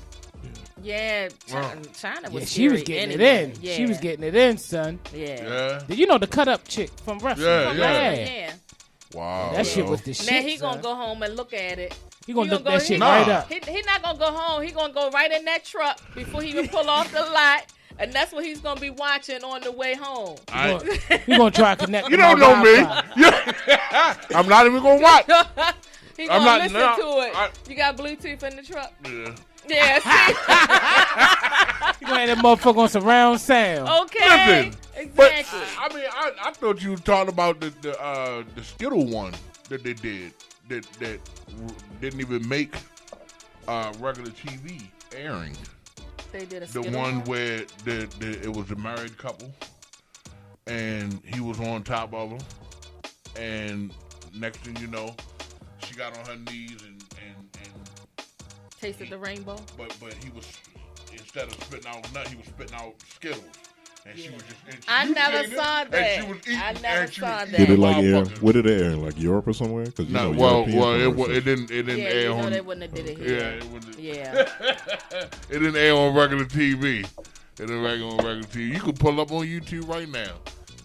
Yeah. Wow. China was Yeah, she was scary getting anyway. it in. Yeah. She was getting it in, son. Yeah. Yeah. Did you know the cut up chick from Russia? Yeah, yeah. Yeah. Wow. That shit yo. was the shit. Now he gonna son. go home and look at it. He gonna look go- that shit Nah. right up. He not gonna go home. He gonna go right in that truck before he even pull off the lot, and that's what he's gonna be watching on the way home. He gonna try to connect. You to don't my know me. Wi-Fi. I'm not even gonna watch. He I'm gonna not- listen no, to it. I- You got Bluetooth in the truck? Yeah. Yeah. See? You gonna have that motherfucker on surround sound. Okay. Listen, but Exactly. I mean, I thought you were talking about the Skittle one that they did that didn't even make regular TV airing. They did a The Skittle one where it was a married couple, and he was on top of her, and next thing you know, she got on her knees and Tasted the rainbow. but he was, instead of spitting out nut, he was spitting out Skittles. And she was just. And she, I you never seen it? saw And that. she was eating. I never and she saw was that. Did it eating like air? motherfuckers. Where did it air? In like Europe or somewhere? Because you No, know, well, European it commercials. didn't Yeah, air you know on. they wouldn't have did it Yeah, here. it wouldn't. Yeah. It didn't air on regular TV. It didn't air on regular TV. You could pull up on YouTube right now.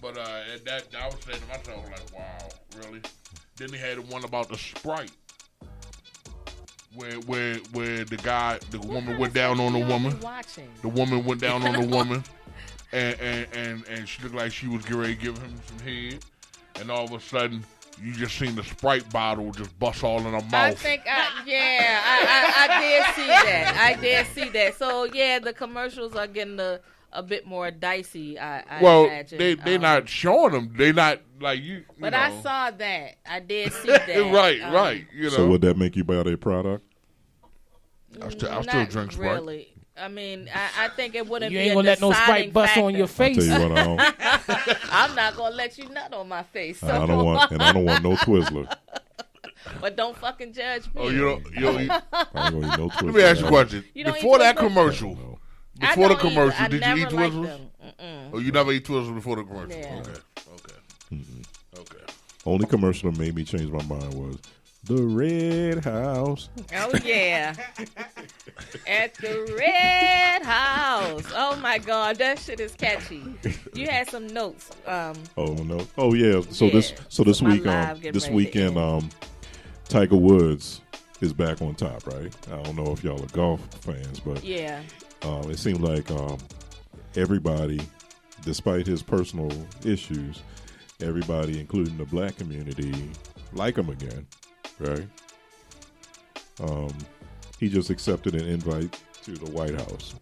But that I was saying to myself, like, wow, really? Then they had the one about the Sprite, where the woman went down on the woman. Watching. The woman went down on the woman, and she looked like she was getting ready to give him some head, and all of a sudden you just seen the Sprite bottle just bust all in her mouth. I think, I did see that. I did see that. So, yeah, the commercials are getting a bit more dicey, I imagine. they not showing them. They not like you. But know. I saw that. I did see that. right. You know. So would that make you buy their product? I still Not drink Sprite. really. I mean, I think it wouldn't You be ain't a gonna let no Sprite deciding bust on factor. your I'll tell face. you what, I don't. I'm not gonna let you nut on my face. So. I don't want no Twizzler. But don't fucking judge me. Oh, you don't eat. I ain't gonna eat no Twizzler. Let me ask you a question. You don't Before eat that Twizzlers? commercial, No. I before the don't either. commercial, I did you never eat liked Twizzlers? them. Mm-mm. Oh, you never eat Twizzlers before the commercial? Yeah. Okay. Only commercial that made me change my mind was the Red House. Oh yeah, at the Red House. Oh my God, that shit is catchy. You had some notes. Oh no! Oh yeah! So Yeah. this So my week, live getting this ready to weekend, end. Tiger Woods is back on top, right? I don't know if y'all are golf fans, but Yeah, it seems like everybody, despite his personal issues, everybody, including the black community, like him again, right? He just accepted an invite to the White House.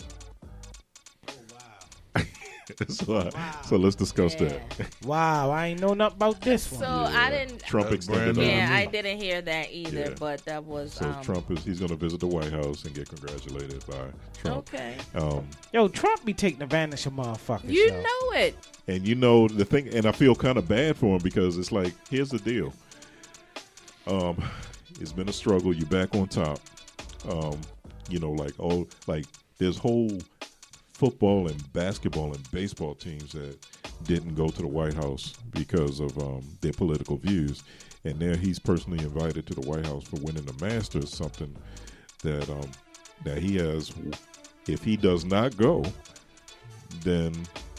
So let's discuss that. Wow, I ain't know nothing about this one. So I didn't. Trump That's extended. brand new. Yeah, I didn't hear that either. Yeah. But that was. So Trump he's going to visit the White House and get congratulated by Trump. Okay. Yo, Trump be taking advantage of motherfuckers. You yo. know it. And you know the thing, and I feel kind of bad for him because it's like, here's the deal. It's been a struggle. You're back on top. Like there's whole football and basketball and baseball teams that didn't go to the White House because of their political views, and now he's personally invited to the White House for winning the Masters, something that that he has. If he does not go, then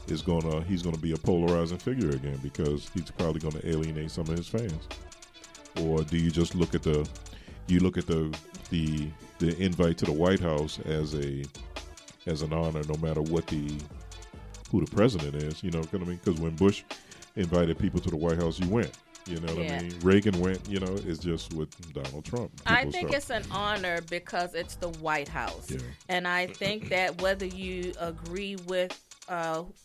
he's gonna be a polarizing figure again, because he's probably gonna alienate some of his fans. Or do you just look at the invite to the White House as an honor, no matter who the president is? You know what I mean? Because when Bush invited people to the White House, you went. You know what I mean? Reagan went. You know, it's just with Donald Trump. I think it's an honor because it's the White House, and I think that whether you agree with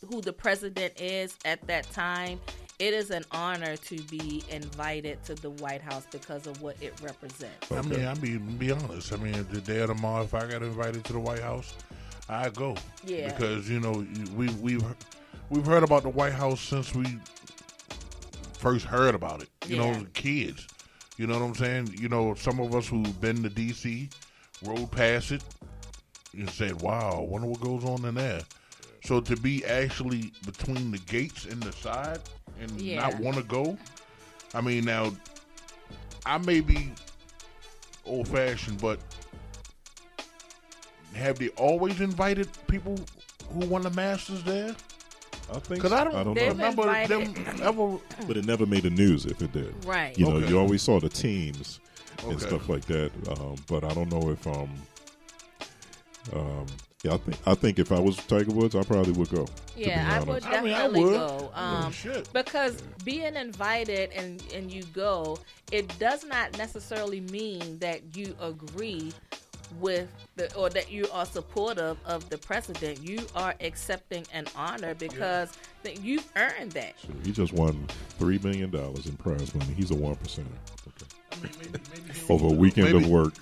who the president is at that time, it is an honor to be invited to the White House because of what it represents. Okay. I mean, be honest. I mean, the day of tomorrow, if I got invited to the White House, I go. Yeah. Because we've heard about the White House since we first heard about it. You know, kids. You know what I'm saying? You know, some of us who've been to D.C. rode past it and said, "Wow, I wonder what goes on in there." So to be actually between the gates and the side and not want to go, I mean, now I may be old-fashioned, but have they always invited people who won the Masters there? I think, because I don't remember them ever. But it never made the news if it did. Right. You know, you always saw the teams and stuff like that. But I don't know if I think if I was Tiger Woods, I probably would go. Yeah, I would definitely I would. go. Because being invited and you go, it does not necessarily mean that you agree with or that you are supportive of the president. You are accepting an honor because you've earned that. Sure. He just won $3 million in prize money. He's a 1%. Okay. Maybe over a weekend of work.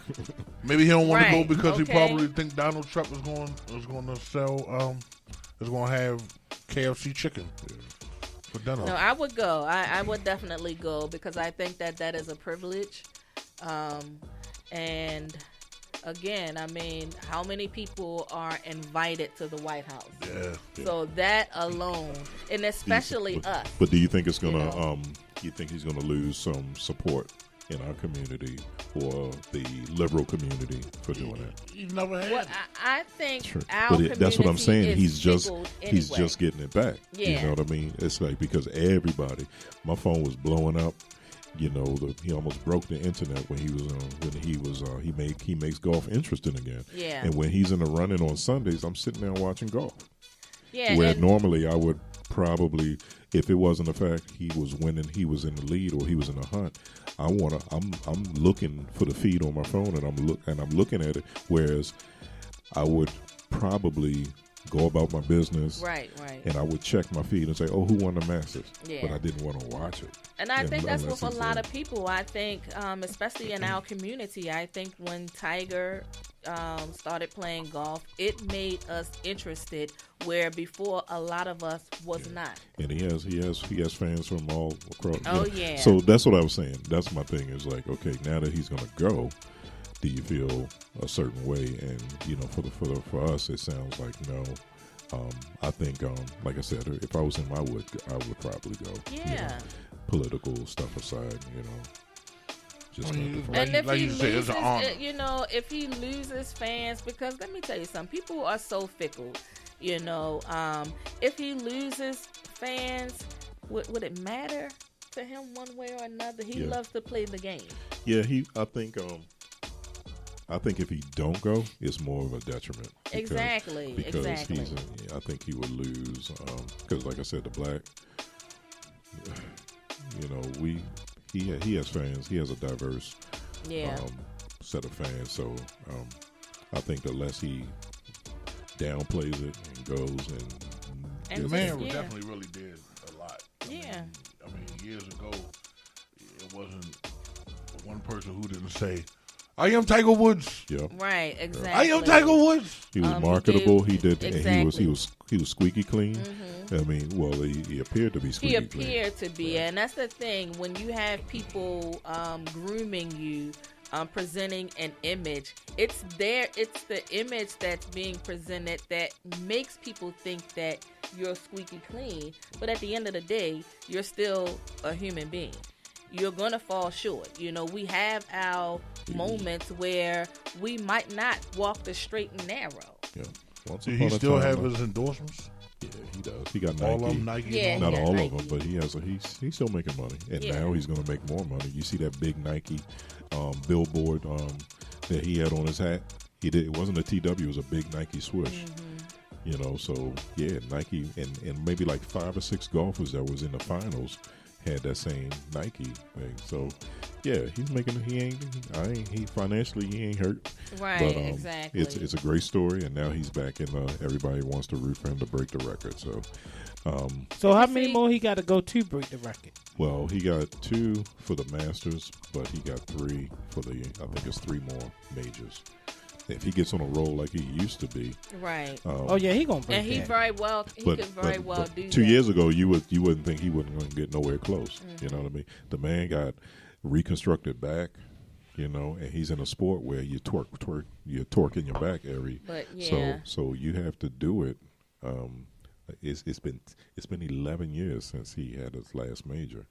Maybe he don't want to go because he probably think Donald Trump is going to sell is going to have KFC chicken for dinner. No, I would go. I would definitely go because I think that is a privilege. And again, I mean, how many people are invited to the White House? Yeah. So that alone, and especially us. But do you think it's gonna? You think he's gonna lose some support in our community or the liberal community for doing that? He's never had. Well, I think our but community that's what I'm saying. is He's just getting it back. Yeah. You know what I mean? It's like because everybody, my phone was blowing up. You know, he almost broke the internet when he makes golf interesting again. Yeah. And when he's in the running on Sundays, I'm sitting there watching golf. Yeah. Where normally I would probably, if it wasn't the fact he was winning, he was in the lead or he was in the hunt, I'm looking for the feed on my phone and I'm looking at it. Whereas I would probably go about my business, right, and I would check my feed and say, "Oh, who won the Masters?" Yeah. But I didn't want to watch it. And I think that's with a lot of people. I think, especially in our community, I think when Tiger started playing golf, it made us interested where before a lot of us was not. And he has fans from all across. Oh, yeah. So that's what I was saying. That's my thing. Is like, okay, now that he's going to go, do you feel a certain way? And you know, for us, it sounds like no. I think, like I said, if I was him, I would probably go. Yeah. You know, political stuff aside, you know, just and if he loses, you know, if he loses fans, because let me tell you something, people are so fickle. You know, if he loses fans, would it matter to him one way or another? He loves to play the game. Yeah, I think if he don't go, it's more of a detriment. Exactly. I think he would lose because, like I said, the black. You know, he has fans. He has a diverse set of fans. So I think the less he downplays it and goes and the man definitely really did a lot. Yeah. I mean, years ago, it wasn't one person who didn't say, "I am Tiger Woods." Yeah. Right. Exactly. I am Tiger Woods. He was marketable. He did. Exactly. And he was squeaky clean. Mm-hmm. I mean, well, he appeared to be squeaky clean. He appeared to be, and that's the thing. When you have people grooming you presenting an image. It's the image that's being presented that makes people think that you're squeaky clean. But at the end of the day, you're still a human being. You're going to fall short. You know, we have our moments where we might not walk the straight and narrow. Yeah. Do he still have his endorsements? Yeah, he does. He got Nike. All of them Nike? Yeah, Not all Nike. of them, but he's still making money. And now he's going to make more money. You see that big Nike billboard that he had on his hat? It wasn't a TW, it was a big Nike swoosh. You know, so yeah, Nike and maybe like 5 or 6 golfers that was in the finals had that same Nike thing. So yeah, he's making. He financially he ain't hurt. Right, but, exactly. It's a great story, and now he's back, and everybody wants to root for him to break the record. So, so how many more he got to go to break the record? well, he got 2 for the Masters, but he got 3 for the. I think it's 3 more majors. If he gets on a roll like he used to be, Right. Oh yeah, he gonna break And he that. very well, he could very well do 2 that. years ago, you wouldn't think he wasn't going to get nowhere close. You know what I mean? The man got reconstructed back, you know, and he's in a sport where you you're twerking your back every. But yeah. So you have to do it. It's been 11 years since he had his last major,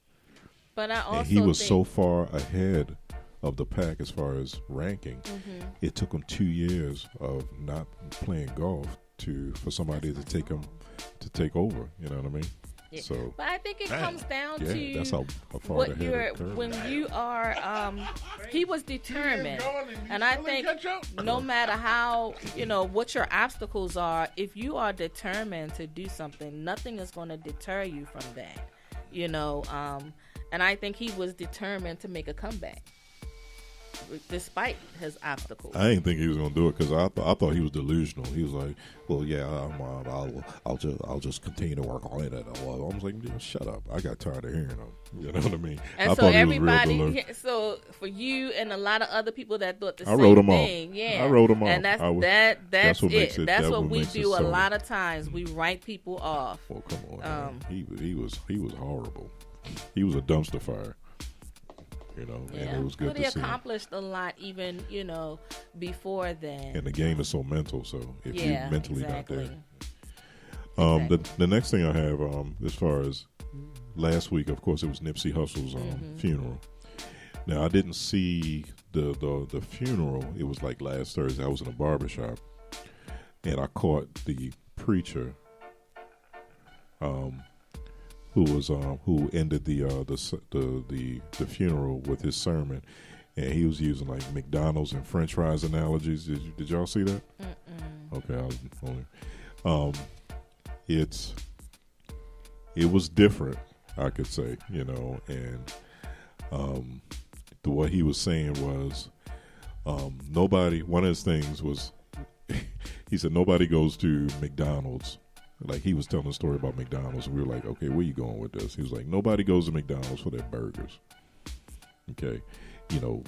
But I also and he was think, so far ahead of the pack as far as ranking. It took him 2 years of not playing golf for somebody to take over. You know what I mean? Yeah. So But I think it comes down yeah, to that's how far what ahead you're of the curve. when you are. He was determined, and I think no matter how what your obstacles are, if you are determined to do something, nothing is going to deter you from that. And I think he was determined to make a comeback despite his obstacles. I didn't think he was going to do it because I thought he was delusional. He was like, "Well, yeah, I'll just continue to work on it." I was like, "Shut up!" I got tired of hearing him. You know what I mean? And I so thought he was real everybody, delusional. so for you and a lot of other people that thought the I same wrote 'em off. thing, yeah, I wrote 'em off. and that's that's what it. makes it- That's that what what we makes it do a so. lot of times. We write people off. Well, come on, man. He was horrible. He was a dumpster fire. And it was good But he to see him. accomplished a lot even, before then. And the game is so mental, so if you're mentally exactly. not there. The next thing I have, as far as last week, of course, it was Nipsey Hussle's funeral. Now, I didn't see the funeral. It was like last Thursday. I was in a barbershop, and I caught the preacher who ended the funeral with his sermon, and he was using like McDonald's and French fries analogies. Did y'all see that? Okay, I was only. It was different, I could say, and what he was saying was nobody. One of his things was he said nobody goes to McDonald's. Like, he was telling a story about McDonald's, and we were like, okay, where you going with this? He was like, nobody goes to McDonald's for their burgers. Okay.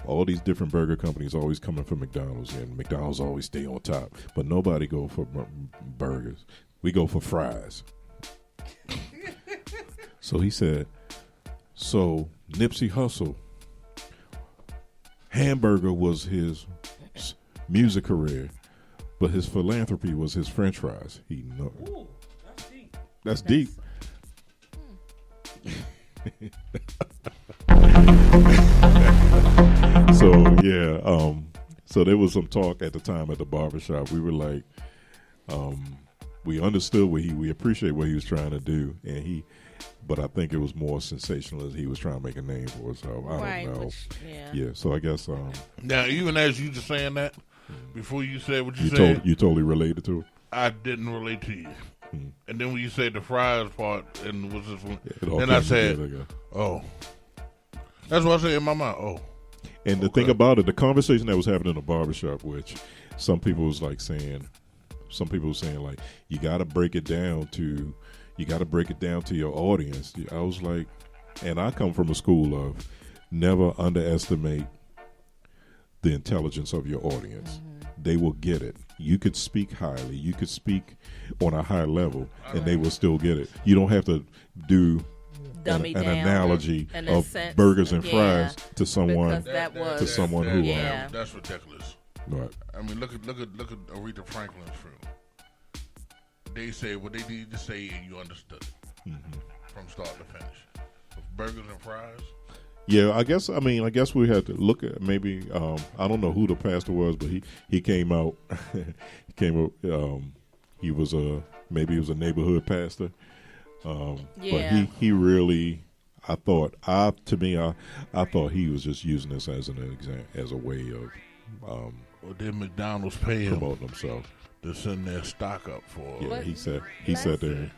All these different burger companies always coming from McDonald's, and McDonald's always stay on top. But nobody go for burgers. We go for fries. So he said, so Nipsey Hussle, hamburger was his music career, but his philanthropy was his French fries. Ooh, that's deep. That's deep. So yeah, so there was some talk at the time at the barbershop. We were like, we understood we appreciate what he was trying to do, but I think it was more sensational as he was trying to make a name for himself. I don't know. Yeah. So I guess now, even as you just saying that, before you said what you said, you totally related to it. I didn't relate to you. And then when you said the fries part, and was this one, It all then I came said, together. "Oh, that's what I said in my mind." Oh, and the thing about it, the conversation that was happening in the barbershop, which some people were saying like, you got to break it down to your audience. I was like, and I come from a school of never underestimate the intelligence of your audience. They will get it. You could speak highly. You could speak on a high level, and they will still get it. You don't have to do dummy an down analogy in a of sense. burgers and Yeah, fries to someone because that was to someone who yeah. That's ridiculous. right. I mean, look at Aretha Franklin's film. They say what they needed to say, and you understood it from start to finish. Burgers and fries. Yeah, I guess we had to look at maybe I don't know who the pastor was, but he came out he came out he was a neighborhood pastor. But he really I thought he was just using this as as a way of Or did McDonald's pay him promoting himself to send their stock up for? Yeah, But he said there.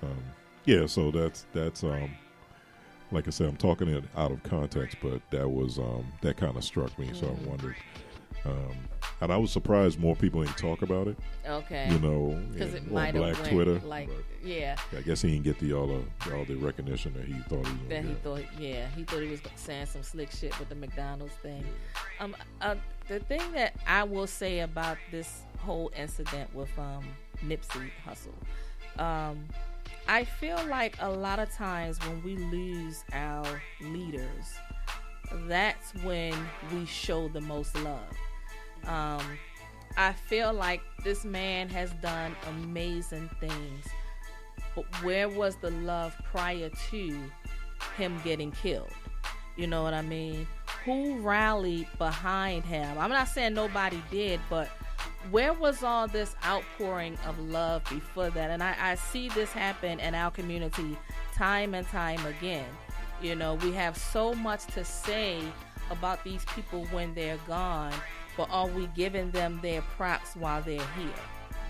Yeah, so that's like I said, I'm talking it out of context, but that was that kind of struck me. So I wondered, and I was surprised more people didn't talk about it. Okay. You know, Because it on might Black have Twitter. like, but yeah. I guess he didn't get all the recognition that he thought he was That going to get. he thought he was saying some slick shit with the McDonald's thing. The thing that I will say about this whole incident with Nipsey Hussle, I feel like a lot of times when we lose our leaders, that's when we show the most love. I feel like this man has done amazing things, but where was the love prior to him getting killed? You know what I mean? Who rallied behind him? I'm not saying nobody did, but where was all this outpouring of love before that? And I see this happen in our community time and time again. You know, we have so much to say about these people when they're gone, but are we giving them their props while they're here?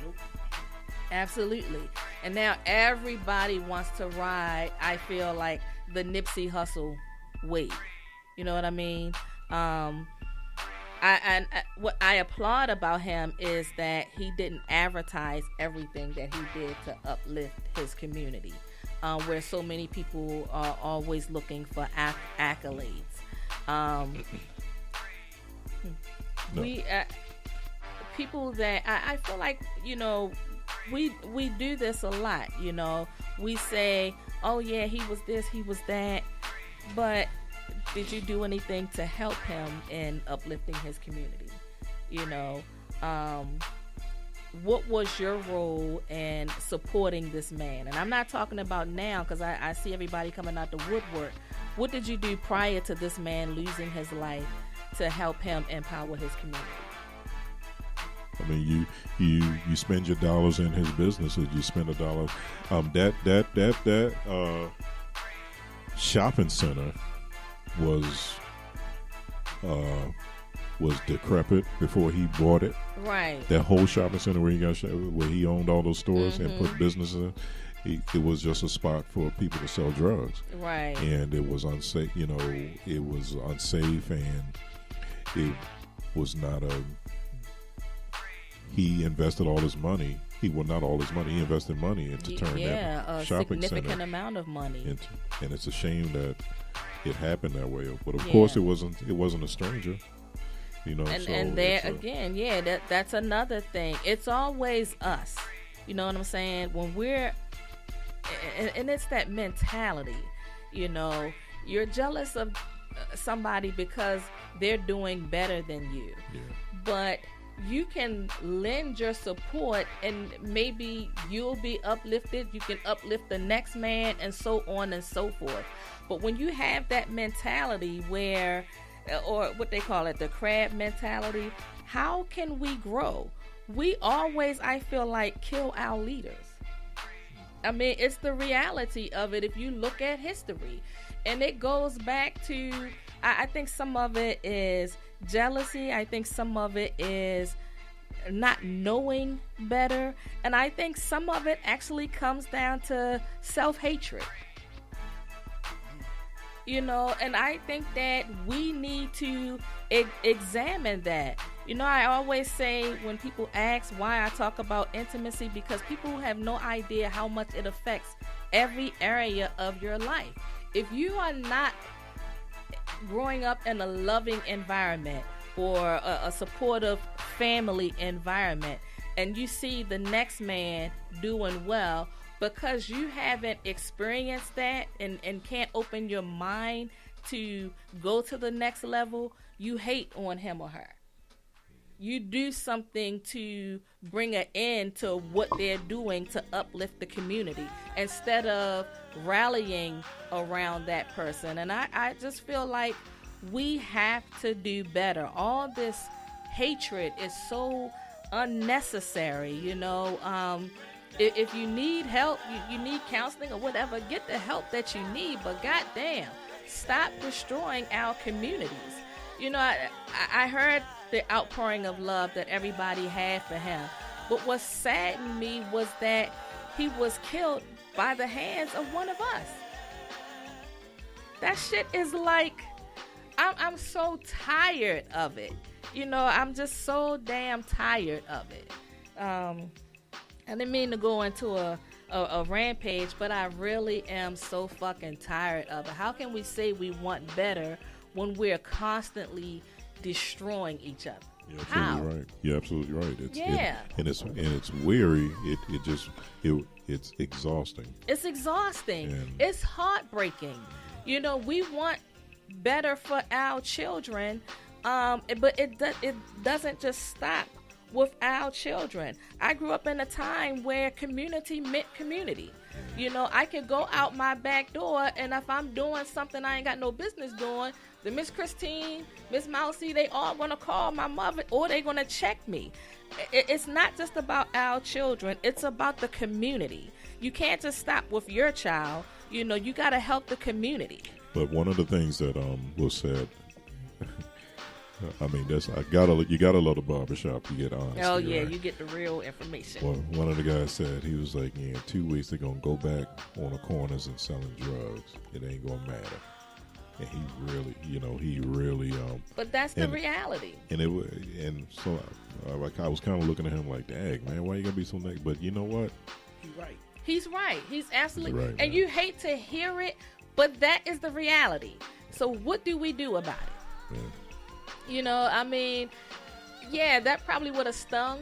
Nope. Absolutely. And now everybody wants to ride, I feel like, the Nipsey Hussle wave. You know what I mean? What I applaud about him is that he didn't advertise everything that he did to uplift his community, where so many people are always looking for accolades. We people that I feel like, you know, we do this a lot. You know, we say, oh yeah, he was this, he was that, but did you do anything to help him in uplifting his community? You know, what was your role in supporting this man? And I'm not talking about now, because I see everybody coming out the woodwork. What did you do prior to this man losing his life to help him empower his community? I mean, you spend your dollars in his businesses. You spend a dollar. That shopping center was decrepit before he bought it. Right. That whole shopping center where he owned all those stores and put businesses in, it was just a spot for people to sell drugs. Right. And it was unsafe. You know, it was unsafe, and it was not a. He invested all his money. Not all his money. He invested money into turning that shopping center. Significant amount of money. And it's a shame that it happened that way. But of course, it wasn't a stranger. You know, and there again, that's another thing. It's always us. You know what I'm saying? When we're, and it's that mentality. You know, you're jealous of somebody because they're doing better than you. Yeah. But you can lend your support, and maybe you'll be uplifted. You can uplift the next man, and so on and so forth. But when you have that mentality where, or what they call it, the crab mentality, how can we grow? We always, I feel like, kill our leaders. I mean, it's the reality of it if you look at history. And it goes back to, I think some of it is jealousy. I think some of it is not knowing better. And I think some of it actually comes down to self-hatred. You know, and I think that we need to examine that. You know, I always say when people ask why I talk about intimacy, because people have no idea how much it affects every area of your life. If you are not growing up in a loving environment or a supportive family environment, and you see the next man doing well, because you haven't experienced that and can't open your mind to go to the next level, you hate on him or her. You do something to bring an end to what they're doing to uplift the community instead of rallying around that person. And I just feel like we have to do better. All this hatred is so unnecessary, you know. If you need help, you need counseling or whatever, get the help that you need. But goddamn, stop destroying our communities. You know, I heard the outpouring of love that everybody had for him. But what saddened me was that he was killed by the hands of one of us. That shit is like, I'm so tired of it. You know, I'm just so damn tired of it. I didn't mean to go into a rampage, but I really am so fucking tired of it. How can we say we want better when we're constantly destroying each other? You're absolutely right. You're absolutely right. It's weary. It's exhausting. It's exhausting. And it's heartbreaking. You know, we want better for our children, but it doesn't just stop with our children. I grew up in a time where community meant community. You know, I could go out my back door, and if I'm doing something I ain't got no business doing, the Miss Christine, Miss Mousy, they all gonna call my mother or they gonna check me. It's not just about our children, it's about the community. You can't just stop with your child. You know, you gotta help the community. But one of the things that was said, I mean, you gotta love the barbershop to get honesty. Oh yeah, right? you get the real information. Well, one of the guys said, he was like, in 2 weeks they're gonna go back on the corners and selling drugs. It ain't gonna matter. And he really. But that's the reality. And so I was kind of looking at him like, dang man, why you gonna be so negative? But you know what? He's right. He's absolutely right. And Man. you hate to hear it, but that is the reality. So what do we do about it? Yeah. You know, I mean, yeah, that probably would have stung,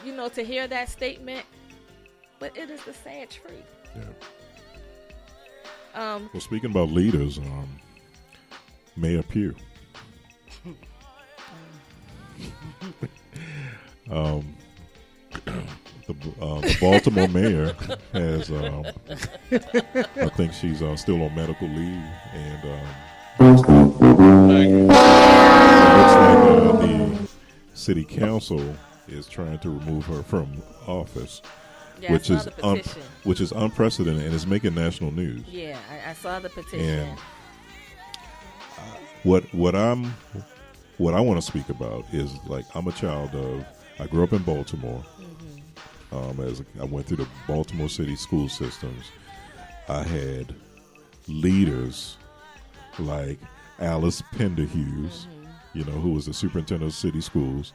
you know, to hear that statement. But it is the sad truth. Yeah. Well, speaking about leaders, Mayor Pugh. The Baltimore mayor has, I think she's still on medical leave, and it looks like the city council is trying to remove her from office. Yeah, which I saw the petition. Which is unprecedented and is making national news. Yeah, I saw the petition. And what I want to speak about is, like, I'm a child of. I grew up in Baltimore. Mm-hmm. As I went through the Baltimore City school systems, I had leaders like Alice Penderhughes, you know, who was the superintendent of city schools.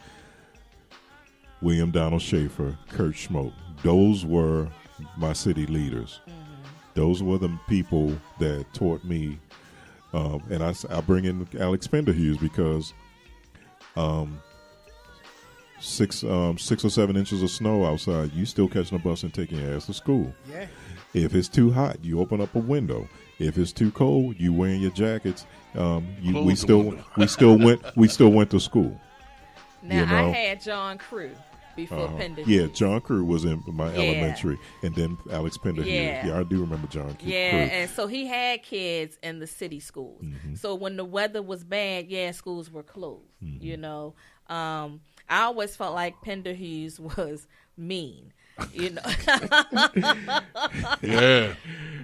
William Donald Schaefer, Kurt Schmoke. Those were my city leaders. Mm-hmm. Those were the people that taught me. And I bring in Alex Penderhughes because 6 or 7 inches of snow outside, you still catching a bus and taking your ass to school. Yeah. If it's too hot, you open up a window. If it's too cold, you wearing your jackets. We still went to school. Now, you know? I had John Crew before Penderhughes. Yeah, John Crew was in my elementary, and then Alex Penderhughes. Yeah, I do remember John Crew. Yeah, and so he had kids in the city schools. Mm-hmm. So when the weather was bad, schools were closed. Mm-hmm. You know, I always felt like Penderhughes was mean. You know. Yeah.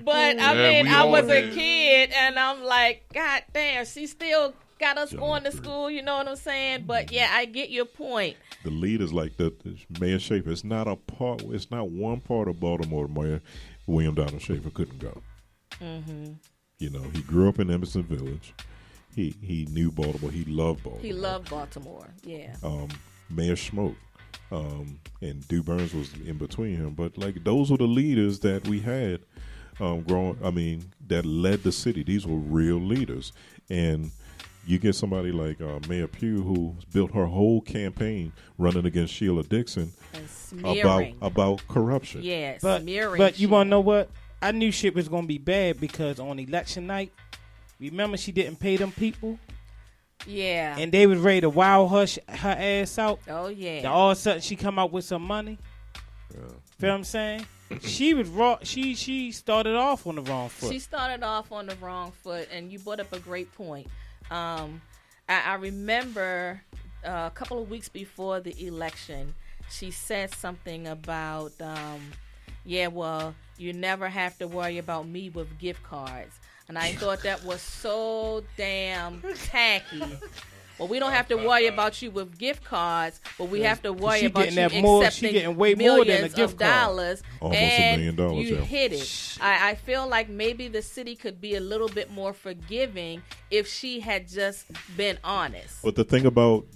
But I mean, I was a kid, and I'm like, God damn, she still got us going to school, you know what I'm saying? But yeah, I get your point. The leaders like the Mayor Schaefer, it's not one part of Baltimore where William Donald Schaefer couldn't go. Mm-hmm. You know, he grew up in Emerson Village. He knew Baltimore. He loved Baltimore. He loved Baltimore, yeah. Mayor Schmoke. And Dew Burns was in between him. But like, those were the leaders that we had that led the city. These were real leaders. And you get somebody like Mayor Pugh, who built her whole campaign running against Sheila Dixon And smearing. about corruption. Yeah, But smearing. but you shit. want to know what? I knew shit was gonna be bad because on election night, remember she didn't pay them people, Yeah. and they was ready to wow her ass out. Oh yeah. Then all of a sudden she come out with some money. Yeah. Feel what I'm saying? She was wrong. She started off on the wrong foot. She started off on the wrong foot, and you brought up a great point. I remember a couple of weeks before the election, she said something about, well, you never have to worry about me with gift cards. And I thought that was so damn tacky. Well, we don't have to worry about you with gift cards, but we have to worry about you that more- she accepting getting way more than a millions gift of card. dollars. Almost and $1 million, you yeah. hit it. I feel like maybe the city could be a little bit more forgiving if she had just been honest. But the thing about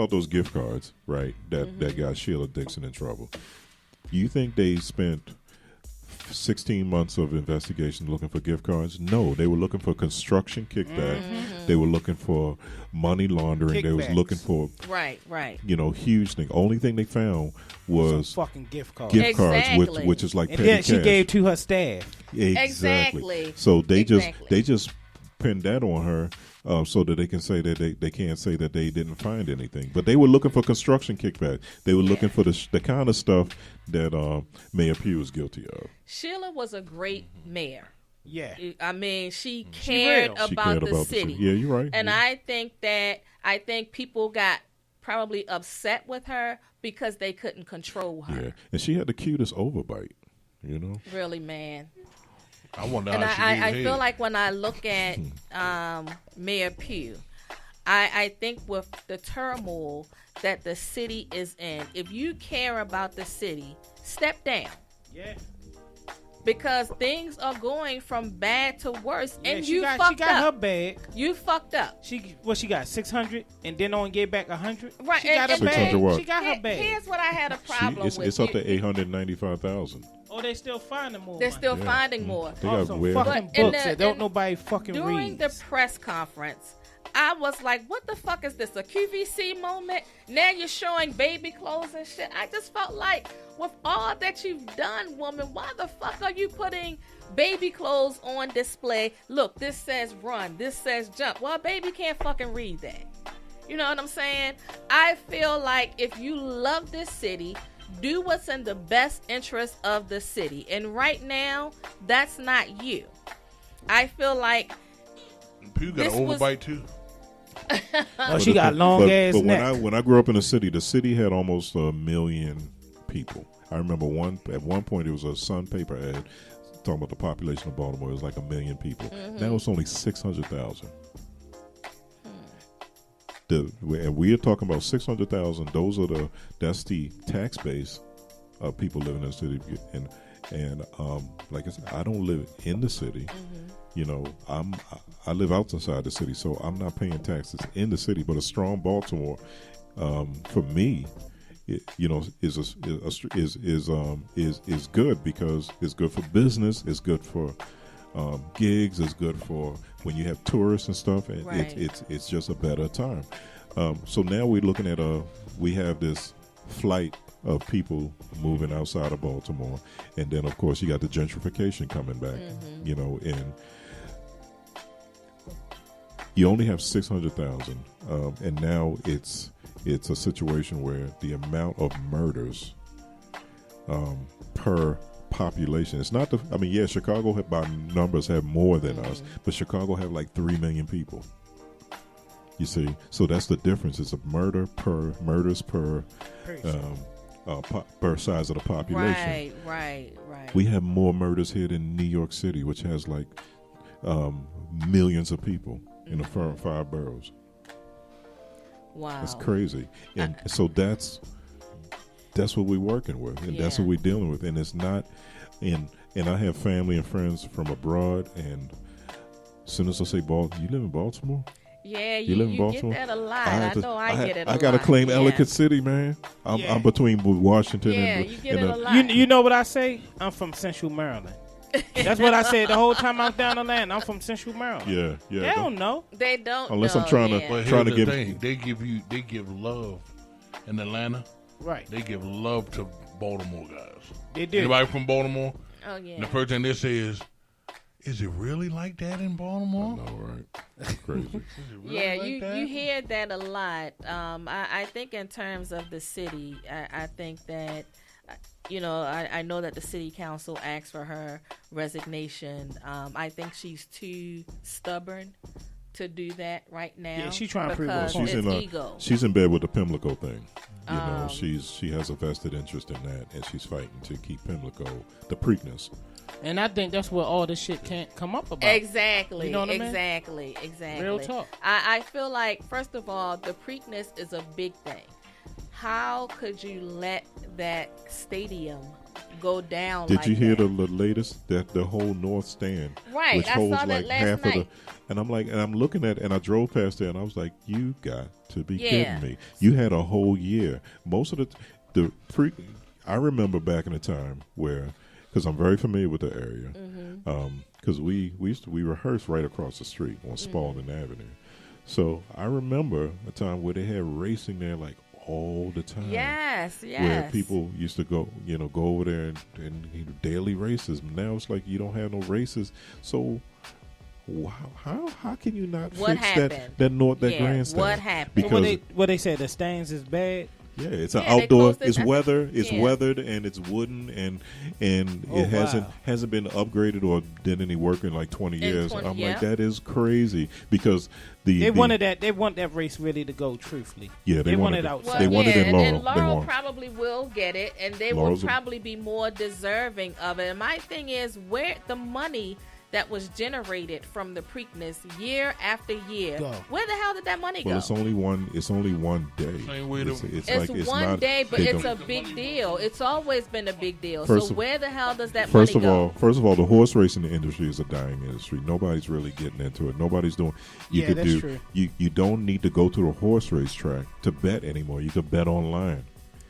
those gift cards, right? That got Sheila Dixon in trouble. You think they spent 16 months of investigation looking for gift cards? No, they were looking for construction kickback. They were looking for money laundering. They was Kickbacks. looking for Right. huge thing. Only thing they found was some fucking gift card. gift cards, Exactly. which is like And petty then she cash. gave to her staff. Exactly. So they Exactly. just pinned that on her, so that they can say that they can't say that they didn't find anything. But they were looking for construction kickback. They were looking for the kind of stuff that Mayor Pugh was guilty of. Sheila was a great mayor. Yeah. I mean, she cared real. She about cared the about city. Yeah, you're right. And Yeah. I think people got probably upset with her because they couldn't control her. Yeah, and she had the cutest overbite. You know, Really, man. I wonder And how she I did feel his. like when I look at Mayor Pugh, I think with the turmoil that the city is in, if you care about the city, step down. Yeah. Because things are going from bad to worse, and she you got fucked her up. bag. You fucked up. She got 600 and then only gave back 100. Right, She got her and- bag. 600 what? She got her bag. Here's what I had a problem with. it's up to 895,000. Oh, they still finding more. They're money. still Yeah. finding more. They Oh, got some weird. fucking But in books the- that don't in- nobody fucking During read. the press conference, I was like, what the fuck is this, a QVC moment? Now you're showing baby clothes and shit. I just felt like, with all that you've done, woman, why the fuck are you putting baby clothes on display? Look, this says run, this says jump. Well, baby can't fucking read that. You know what I'm saying? I feel like if you love this city, do what's in the best interest of the city. And right now, that's not you. I feel like Pugh got this an was- overbite too. Oh, she got long ass but neck. when I grew up in the city had almost 1 million people. I remember at one point it was a Sun paper ad talking about the population of Baltimore. It was like 1 million people. Now it's only 600,000. And we are talking about 600,000. That's the tax base of people living in the city. And like I said, I don't live in the city. You know, I live outside the city, so I'm not paying taxes in the city. But a strong Baltimore, for me, is good because it's good for business. It's good for gigs. It's good for when you have tourists and stuff. And Right. it's just a better time. So now we're looking at we have this flight of people moving outside of Baltimore, and then of course you got the gentrification coming back. You know, and you only have 600,000, and now it's a situation where the amount of murders per population. It's not Chicago by numbers have more than us, but Chicago have like 3 million people. You see, so that's the difference. It's a murders per per size of the population. Right. We have more murders here than New York City, which has like millions of people in the 5 boroughs. Wow. It's crazy, and so that's what we're working with, and that's Yeah. what we're dealing with, and it's not. And I have family and friends from abroad, and as soon as I say Baltimore, you live in Baltimore? Yeah, You live in you Baltimore? get that a lot. I know I get it a lot. I gotta claim yeah. Ellicott City, man. I'm between Washington Yeah, and you get it a lot. You know what I say? I'm from Central Maryland. That's what I said the whole time I was down the land. I'm from Central Maryland. Yeah, yeah. They don't know. They don't. Unless know, I'm trying yeah. But to here's the give. thing. They give love in Atlanta. Right. They give love to Baltimore guys. They do. Anybody from Baltimore? Oh yeah. And the first thing they say is it really like that in Baltimore? No, right? That's crazy. Is it really Yeah, like that? you hear that a lot. I think in terms of the city, I think that, I know that the city council asked for her resignation. I think she's too stubborn to do that right now. Yeah, she's trying to prove her because point. it's ego. She's in bed with the Pimlico thing. You know, she has a vested interest in that, and she's fighting to keep Pimlico, the Preakness. And I think that's where all this shit can't come up about. Exactly. You know what I mean? Exactly. Real talk. I feel like, first of all, the Preakness is a big thing. How could you let that stadium go down? Did like you hear that? the latest that the whole North Stand, Right, which I holds saw that like last half night. of the, and I'm looking at, and I drove past there, and I was like, you got to be Yeah. kidding me! You had a whole year. Most of the pre, I remember back in the time where, because I'm very familiar with the area, because we rehearsed right across the street on Spalding Avenue, so I remember a time where they had racing there like all the time. Yes, yes. Where people used to go over there and daily races. Now it's like you don't have no races. So how can you not What fix happened? that Yeah, grandstand? what happened? Because What they said, the stands is bad. yeah, it's an Yeah, they outdoor. closed it. It's I think- weather. It's yeah. weathered and it's wooden and Oh, it hasn't wow. been upgraded or did any work in like 20 years. 20, I'm yeah. like, that is crazy because they want that race really to go. Truthfully, Yeah, they want wanted it it. outside. They wanted it in Laurel. And They Laurel want- probably will get it, and they Laurel's will a- probably be more deserving of it. And my thing is, where the money that was generated from the Preakness year after year, Go. where the hell did that money Well, go? it's only one day. Same way to- It's It's like one not, day, but they it's don't- a big deal. It's always been a big deal. First So of- where the hell does that First money of go? all, the horse racing industry is a dying industry. Nobody's really getting into it. Nobody's doing. You Yeah, could that's do. true. You don't need to go to the horse race track to bet anymore. You could bet online.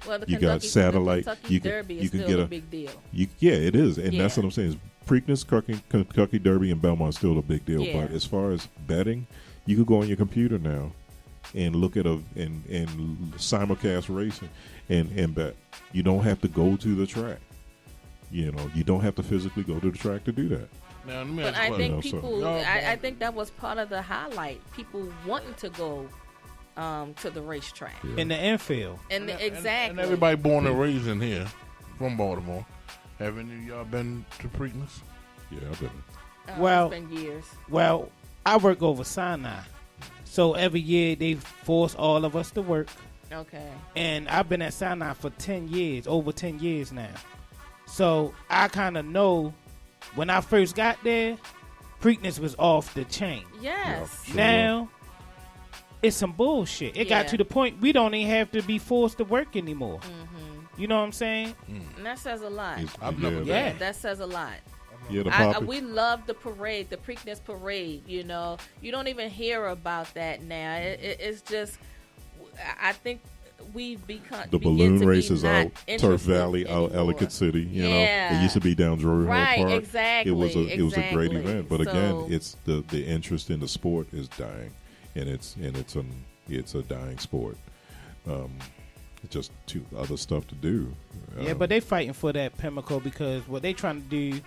Well, the you got satellite. The Kentucky You can- Derby you is can still get a a- big deal. Yeah, it is, and that's Yeah. what I'm saying. Is Preakness, Kentucky Derby, and Belmont still a big deal. Yeah. But as far as betting, you could go on your computer now and look at and simulcast racing and bet. You don't have to go to the track. You don't have to physically go to the track to do that. Now, let me But ask you I a think question. people, Y'all I born- think that was part of the highlight. People wanting to go to the racetrack. In the infield. And And exactly. everybody born and raised in here from Baltimore. Have any of y'all been to Preakness? Yeah, I bet. Well- it's been years. Well, I work over Sinai, so every year they force all of us to work. Okay. And I've been at Sinai for 10 years, over 10 years now. So I kind of know when I first got there, Preakness was off the chain. Yes. Sure. Now, it's some bullshit. It Yeah. got to the point we don't even have to be forced to work anymore. You know what I'm saying? And that says a lot. I've never Yeah. been. That says a lot. Yeah, the poppy. We love the parade, the Preakness parade. You don't even hear about that now. It's just, I think we've become The begin balloon to race be is not out, Turf interested Valley out, anymore. Ellicott City. Yeah. It used to be down Drury Right, Hill Park. exactly, It was a great exactly. event, but So- again, it's the interest in the sport is dying, and it's a dying sport. It's just too other stuff to do. Yeah, but they fighting for that Pimlico because what they trying to do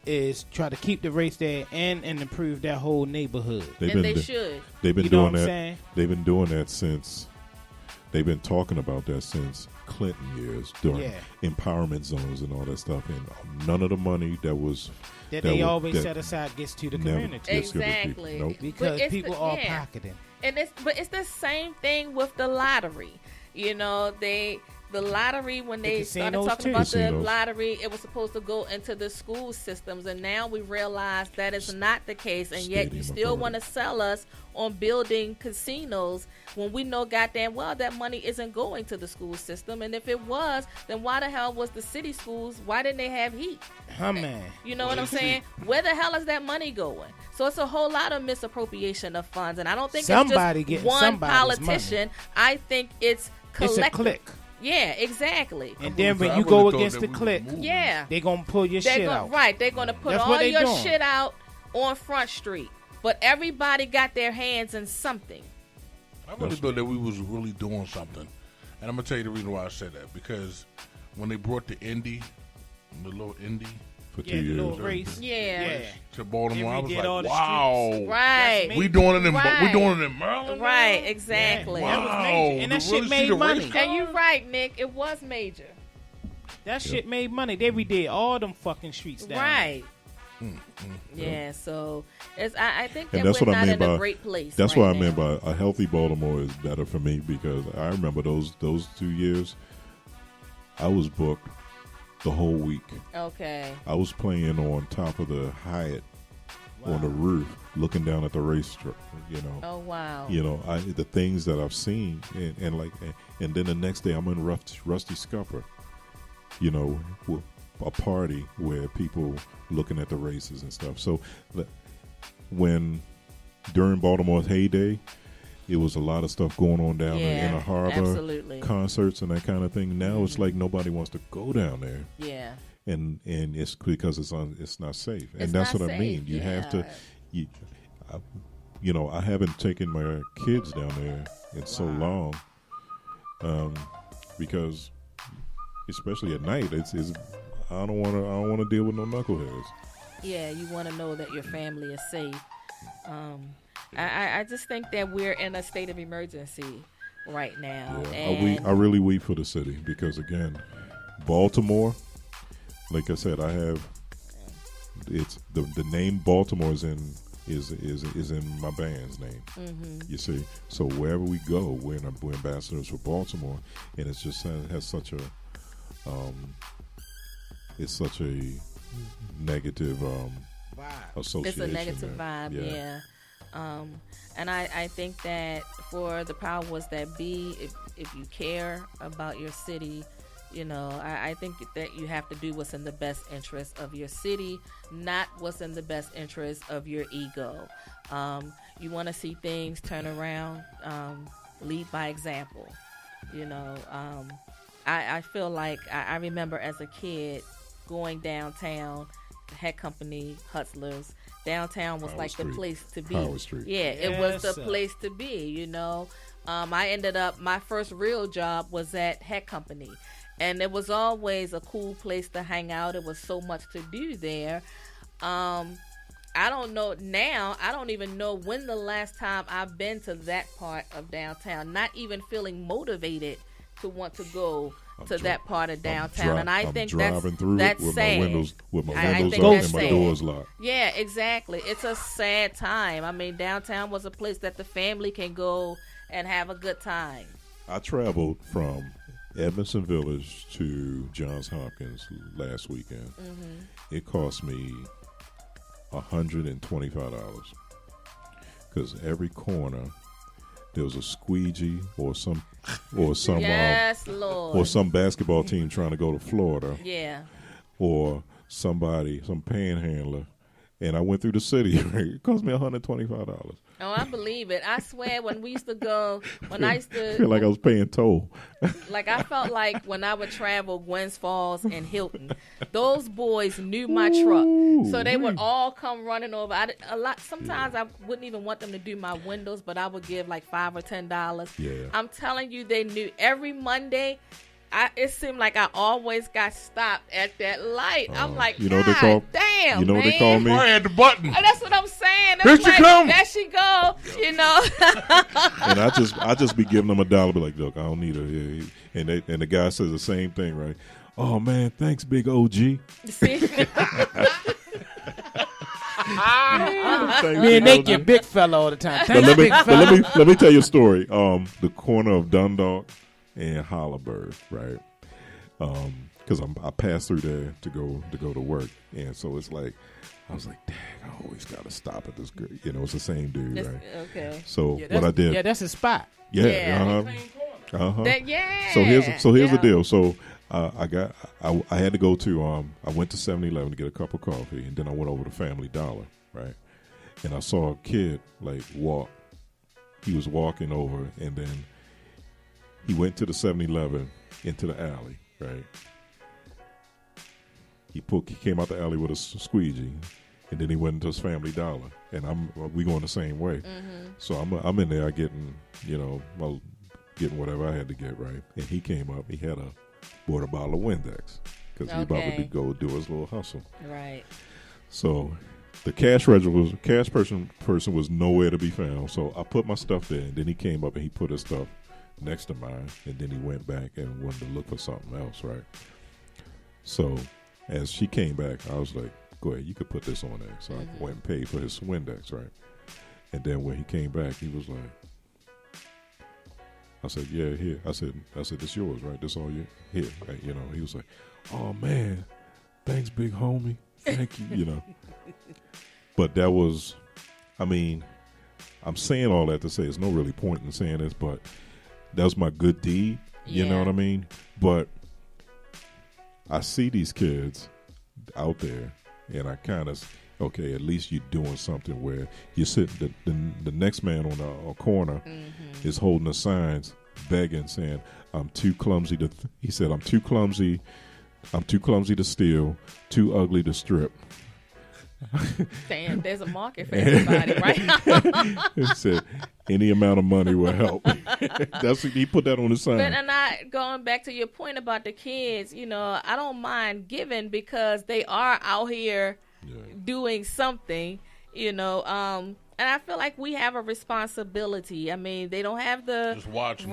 is try to keep the race there and improve that whole neighborhood. And they should. They've been You know doing what I'm that. saying? They've been doing that since. They've been talking about that since Clinton years during Yeah. empowerment zones and all that stuff, and none of the money that was That that they was- always that set aside gets to the never community. gets to the people. Exactly. Nope. But Because it's people the- are yeah. pocketing. And it's the same thing with the lottery. The lottery, when they started casinos, talking too. about the Casinos. lottery, it was supposed to go into the school systems, and now we realize that is not the case, and yet you Stadium still authority. want to sell us on building casinos when we know goddamn well that money isn't going to the school system, and if it was, then why the hell was the city schools, why didn't they have heat? Huh, man. You know what I'm saying? Where the hell is that money going? So it's a whole lot of misappropriation of funds, and I don't think Somebody it's getting just one somebody's politician. I think it's It's a collective. clique. Yeah, exactly. And then when I you really go thought against that the we click, was moving. Yeah. they gonna pull your shit out. Right, they're going to put That's all what they your doing. shit out on Front Street. But everybody got their hands in something. I really thought that we was really doing something. And I'm going to tell you the reason why I said that. Because when they brought the little Indy for 2 Yeah, the years. little race. Yeah. to Baltimore, I And was we like, did all the wow. Right. That's We doing it in Right. we doing it in Maryland. now? Right, exactly. Yeah, that was Wow. major. And that To shit really see made the money. race car? And you're right, Nick. It was major. That shit made money. They redid all them fucking streets down Right. Yeah, so I think that And that's we're what I not mean in a by great place. That's right what I now. meant by a healthy Baltimore is better for me because I remember those 2 years. I was booked the whole week. Okay. I was playing on top of the Hyatt on the roof, looking down at the racetrack. You know. Oh wow. You know, the things that I've seen, and then the next day I'm in Rusty Scupper. You know, a party where people looking at the races and stuff. So when during Baltimore's heyday, it was a lot of stuff going on down there in the harbor, absolutely. concerts and that kind of thing. Now it's like nobody wants to go down there, Yeah. and it's because it's not safe, and It's that's not what I mean. safe, You have to, I haven't taken my kids down there in so long, because especially at night, it's I don't want to deal with no knuckleheads. Yeah, you want to know that your family is safe. I just think that we're in a state of emergency right now. Yeah, And I really weep for the city because again, Baltimore, like I said, it's the name Baltimore is in my band's name. Mm-hmm. You see, so wherever we go, we're ambassadors for Baltimore, and it's just has such a it's such a negative association. it's a negative there. vibe, yeah. And I think that for the powers that be, if you care about your city, you know, I think that you have to do what's in the best interest of your city, not what's in the best interest of your ego. You want to see things turn around, lead by example. You know, I feel like I remember as a kid going downtown, Head Company, Hustlers. Downtown was Howard like Street. the place to be. Howard Street. Yeah, it was Yes, the sir. place to be, you know. I ended up, my first real job was at Head Company. And it was always a cool place to hang out. It was so much to do there. I don't know now. I don't even know when the last time I've been to that part of downtown. Not even feeling motivated to want to go to that part of downtown. And I I'm think driving through that's it with sad. my windows I up think and that's my sad. doors locked. Yeah, exactly. It's a sad time. I mean, downtown was a place that the family can go and have a good time. I traveled from Edmondson Village to Johns Hopkins last weekend. Mm-hmm. It cost me $125 because every corner there was a squeegee or some Yes, Lord. or some basketball team trying to go to Florida Yeah. or some panhandler, and I went through the city. It cost me $125. Oh, I believe it. I swear, when we used to go, when I used I feel to, like I was paying toll. like I felt like when I would travel Gwynns Falls and Hilton, those boys knew my truck, so they would all come running over. Sometimes I wouldn't even want them to do my windows, but I would give like $5 or $10. Yeah. I'm telling you, they knew. Every Monday, it seemed like I always got stopped at that light. I'm like, you know what they God call- damn, you know what man. they call me? I had the button. That's what I'm saying. Here It's she like, come. there she go. You know. And I just be giving them $1, be like, look, I don't need her. And the guy says the same thing, right? Oh man, thanks, big OG. See? Me and Nate get big fella all the time. But let me tell you a story. The corner of Dundalk and Hollenberg, right? Because I passed through there to go to work, and so it's like I was like, dang, I always got to stop at this. You know, it's the same dude, That's- right? Okay. So Yeah, what I did, Yeah, that's a spot. yeah, Yeah. So here's yeah. the deal. So I had to go to I went to 7-Eleven to get a cup of coffee, and then I went over to Family Dollar, right? And I saw a kid like walk. He was walking over, and then He went to the 7-Eleven into the alley, right? He came out the alley with a squeegee, and then he went into his Family Dollar, and we going the same way. Mm-hmm. So I'm in there getting, getting whatever I had to get, right? And he came up, he had bought a bottle of Windex because he about to go do his little hustle. Right. So the cash person was nowhere to be found. So I put my stuff there, and then he came up and he put his stuff next to mine, and then he went back and wanted to look for something else, right? So as she came back, I was like, go ahead, you could put this on there. So I went and paid for his Windex, right? And then when he came back, he was like, I said, yeah, here. I said, this yours, right? This all you here, right? He was like, oh man, thanks, big homie. Thank you, But that was, I'm saying all that to say there's no really point in saying this, but that was my good deed. You know what I mean? But I see these kids out there, and I kind of, okay, at least you're doing something where you sit, the next man on a corner is holding the signs, begging, saying, I'm too clumsy to, he said, I'm too clumsy to steal, too ugly to strip. Damn, there's a market for everybody, right? He said, any amount of money will help. He put that on the sign. But going back to your point about the kids, I don't mind giving because they are out here doing something, and I feel like we have a responsibility. I mean, they don't have the just watch.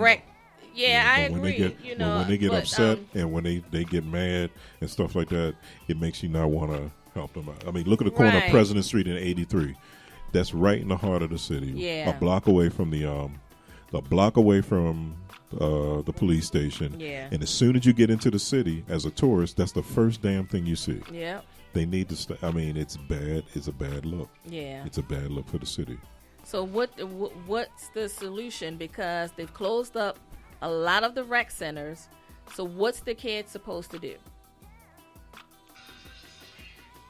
Yeah, I agree. When they get upset and when they get mad and stuff like that, it makes you not want to help them out. I mean, look at the corner of President Street in 83. That's right in the heart of the city. Yeah. A block away from the police station. Yeah. And as soon as you get into the city as a tourist, that's the first damn thing you see. Yeah. They need to it's bad. It's a bad look. Yeah. It's a bad look for the city. So what's the solution? Because they've closed up a lot of the rec centers. So what's the kid supposed to do?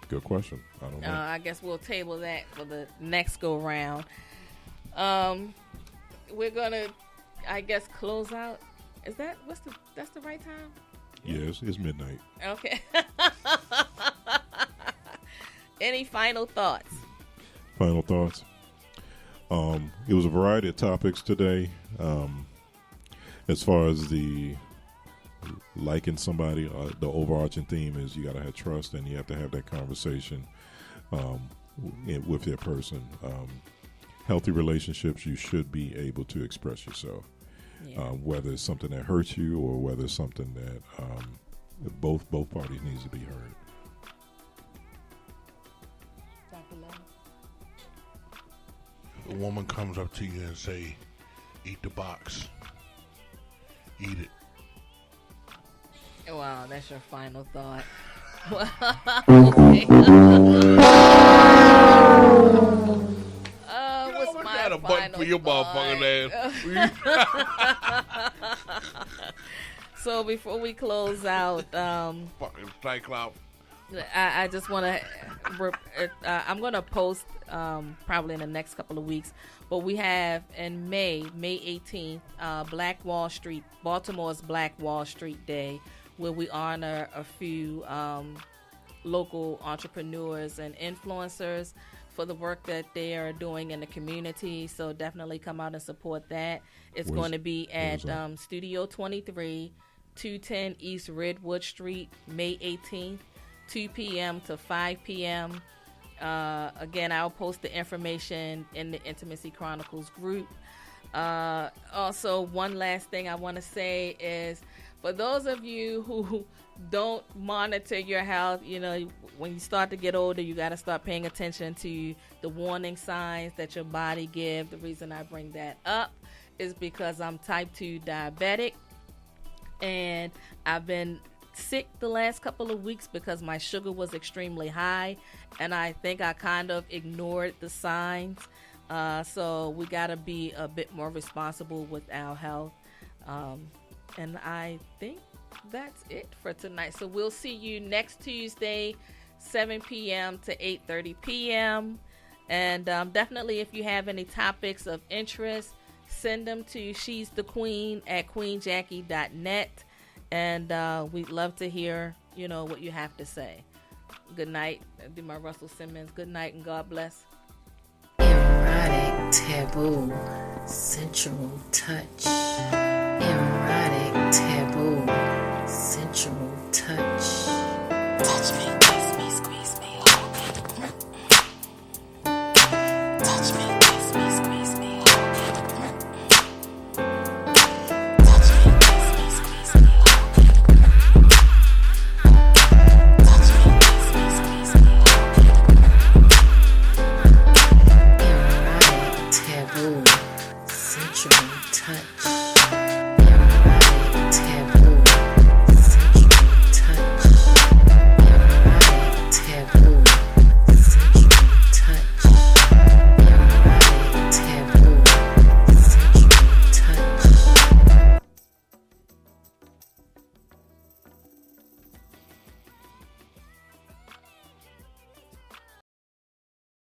Good question. I don't know. I guess we'll table that for the next go round. We're gonna, I guess, close out. That's the right time? Yes, it's midnight. Okay. Any final thoughts? Final thoughts. It was a variety of topics today. As far as the liking somebody, the overarching theme is you got to have trust, and you have to have that conversation with that person. Healthy relationships, you should be able to express yourself, whether it's something that hurts you or whether it's something that both parties needs to be heard. A woman comes up to you and say, eat the box. Eat it. Wow, that's your final thought. What's my got a button for your motherfucking ass. So before we close out, Fucking Cyclops. I just want to, I'm going to post probably in the next couple of weeks, but we have in May 18th, Black Wall Street, Baltimore's Black Wall Street Day, where we honor a few local entrepreneurs and influencers for the work that they are doing in the community. So definitely come out and support that. It's going to be at Studio 23, 210 East Redwood Street, May 18th, 2 p.m. to 5 p.m. Again, I'll post the information in the Intimacy Chronicles group. Also, one last thing I want to say is, for those of you who don't monitor your health, when you start to get older, you got to start paying attention to the warning signs that your body gives. The reason I bring that up is because I'm type 2 diabetic, and I've been sick the last couple of weeks because my sugar was extremely high, and I think I kind of ignored the signs. So we got to be a bit more responsible with our health. And I think that's it for tonight. So we'll see you next Tuesday, 7 p.m. to 8:30 p.m. And definitely, if you have any topics of interest, send them to she's the queen at queenjackie.net, and we'd love to hear, what you have to say. Good night. I do my Russell Simmons. Good night and God bless. Erotic, taboo, sensual touch. Erotic, taboo, sensual touch.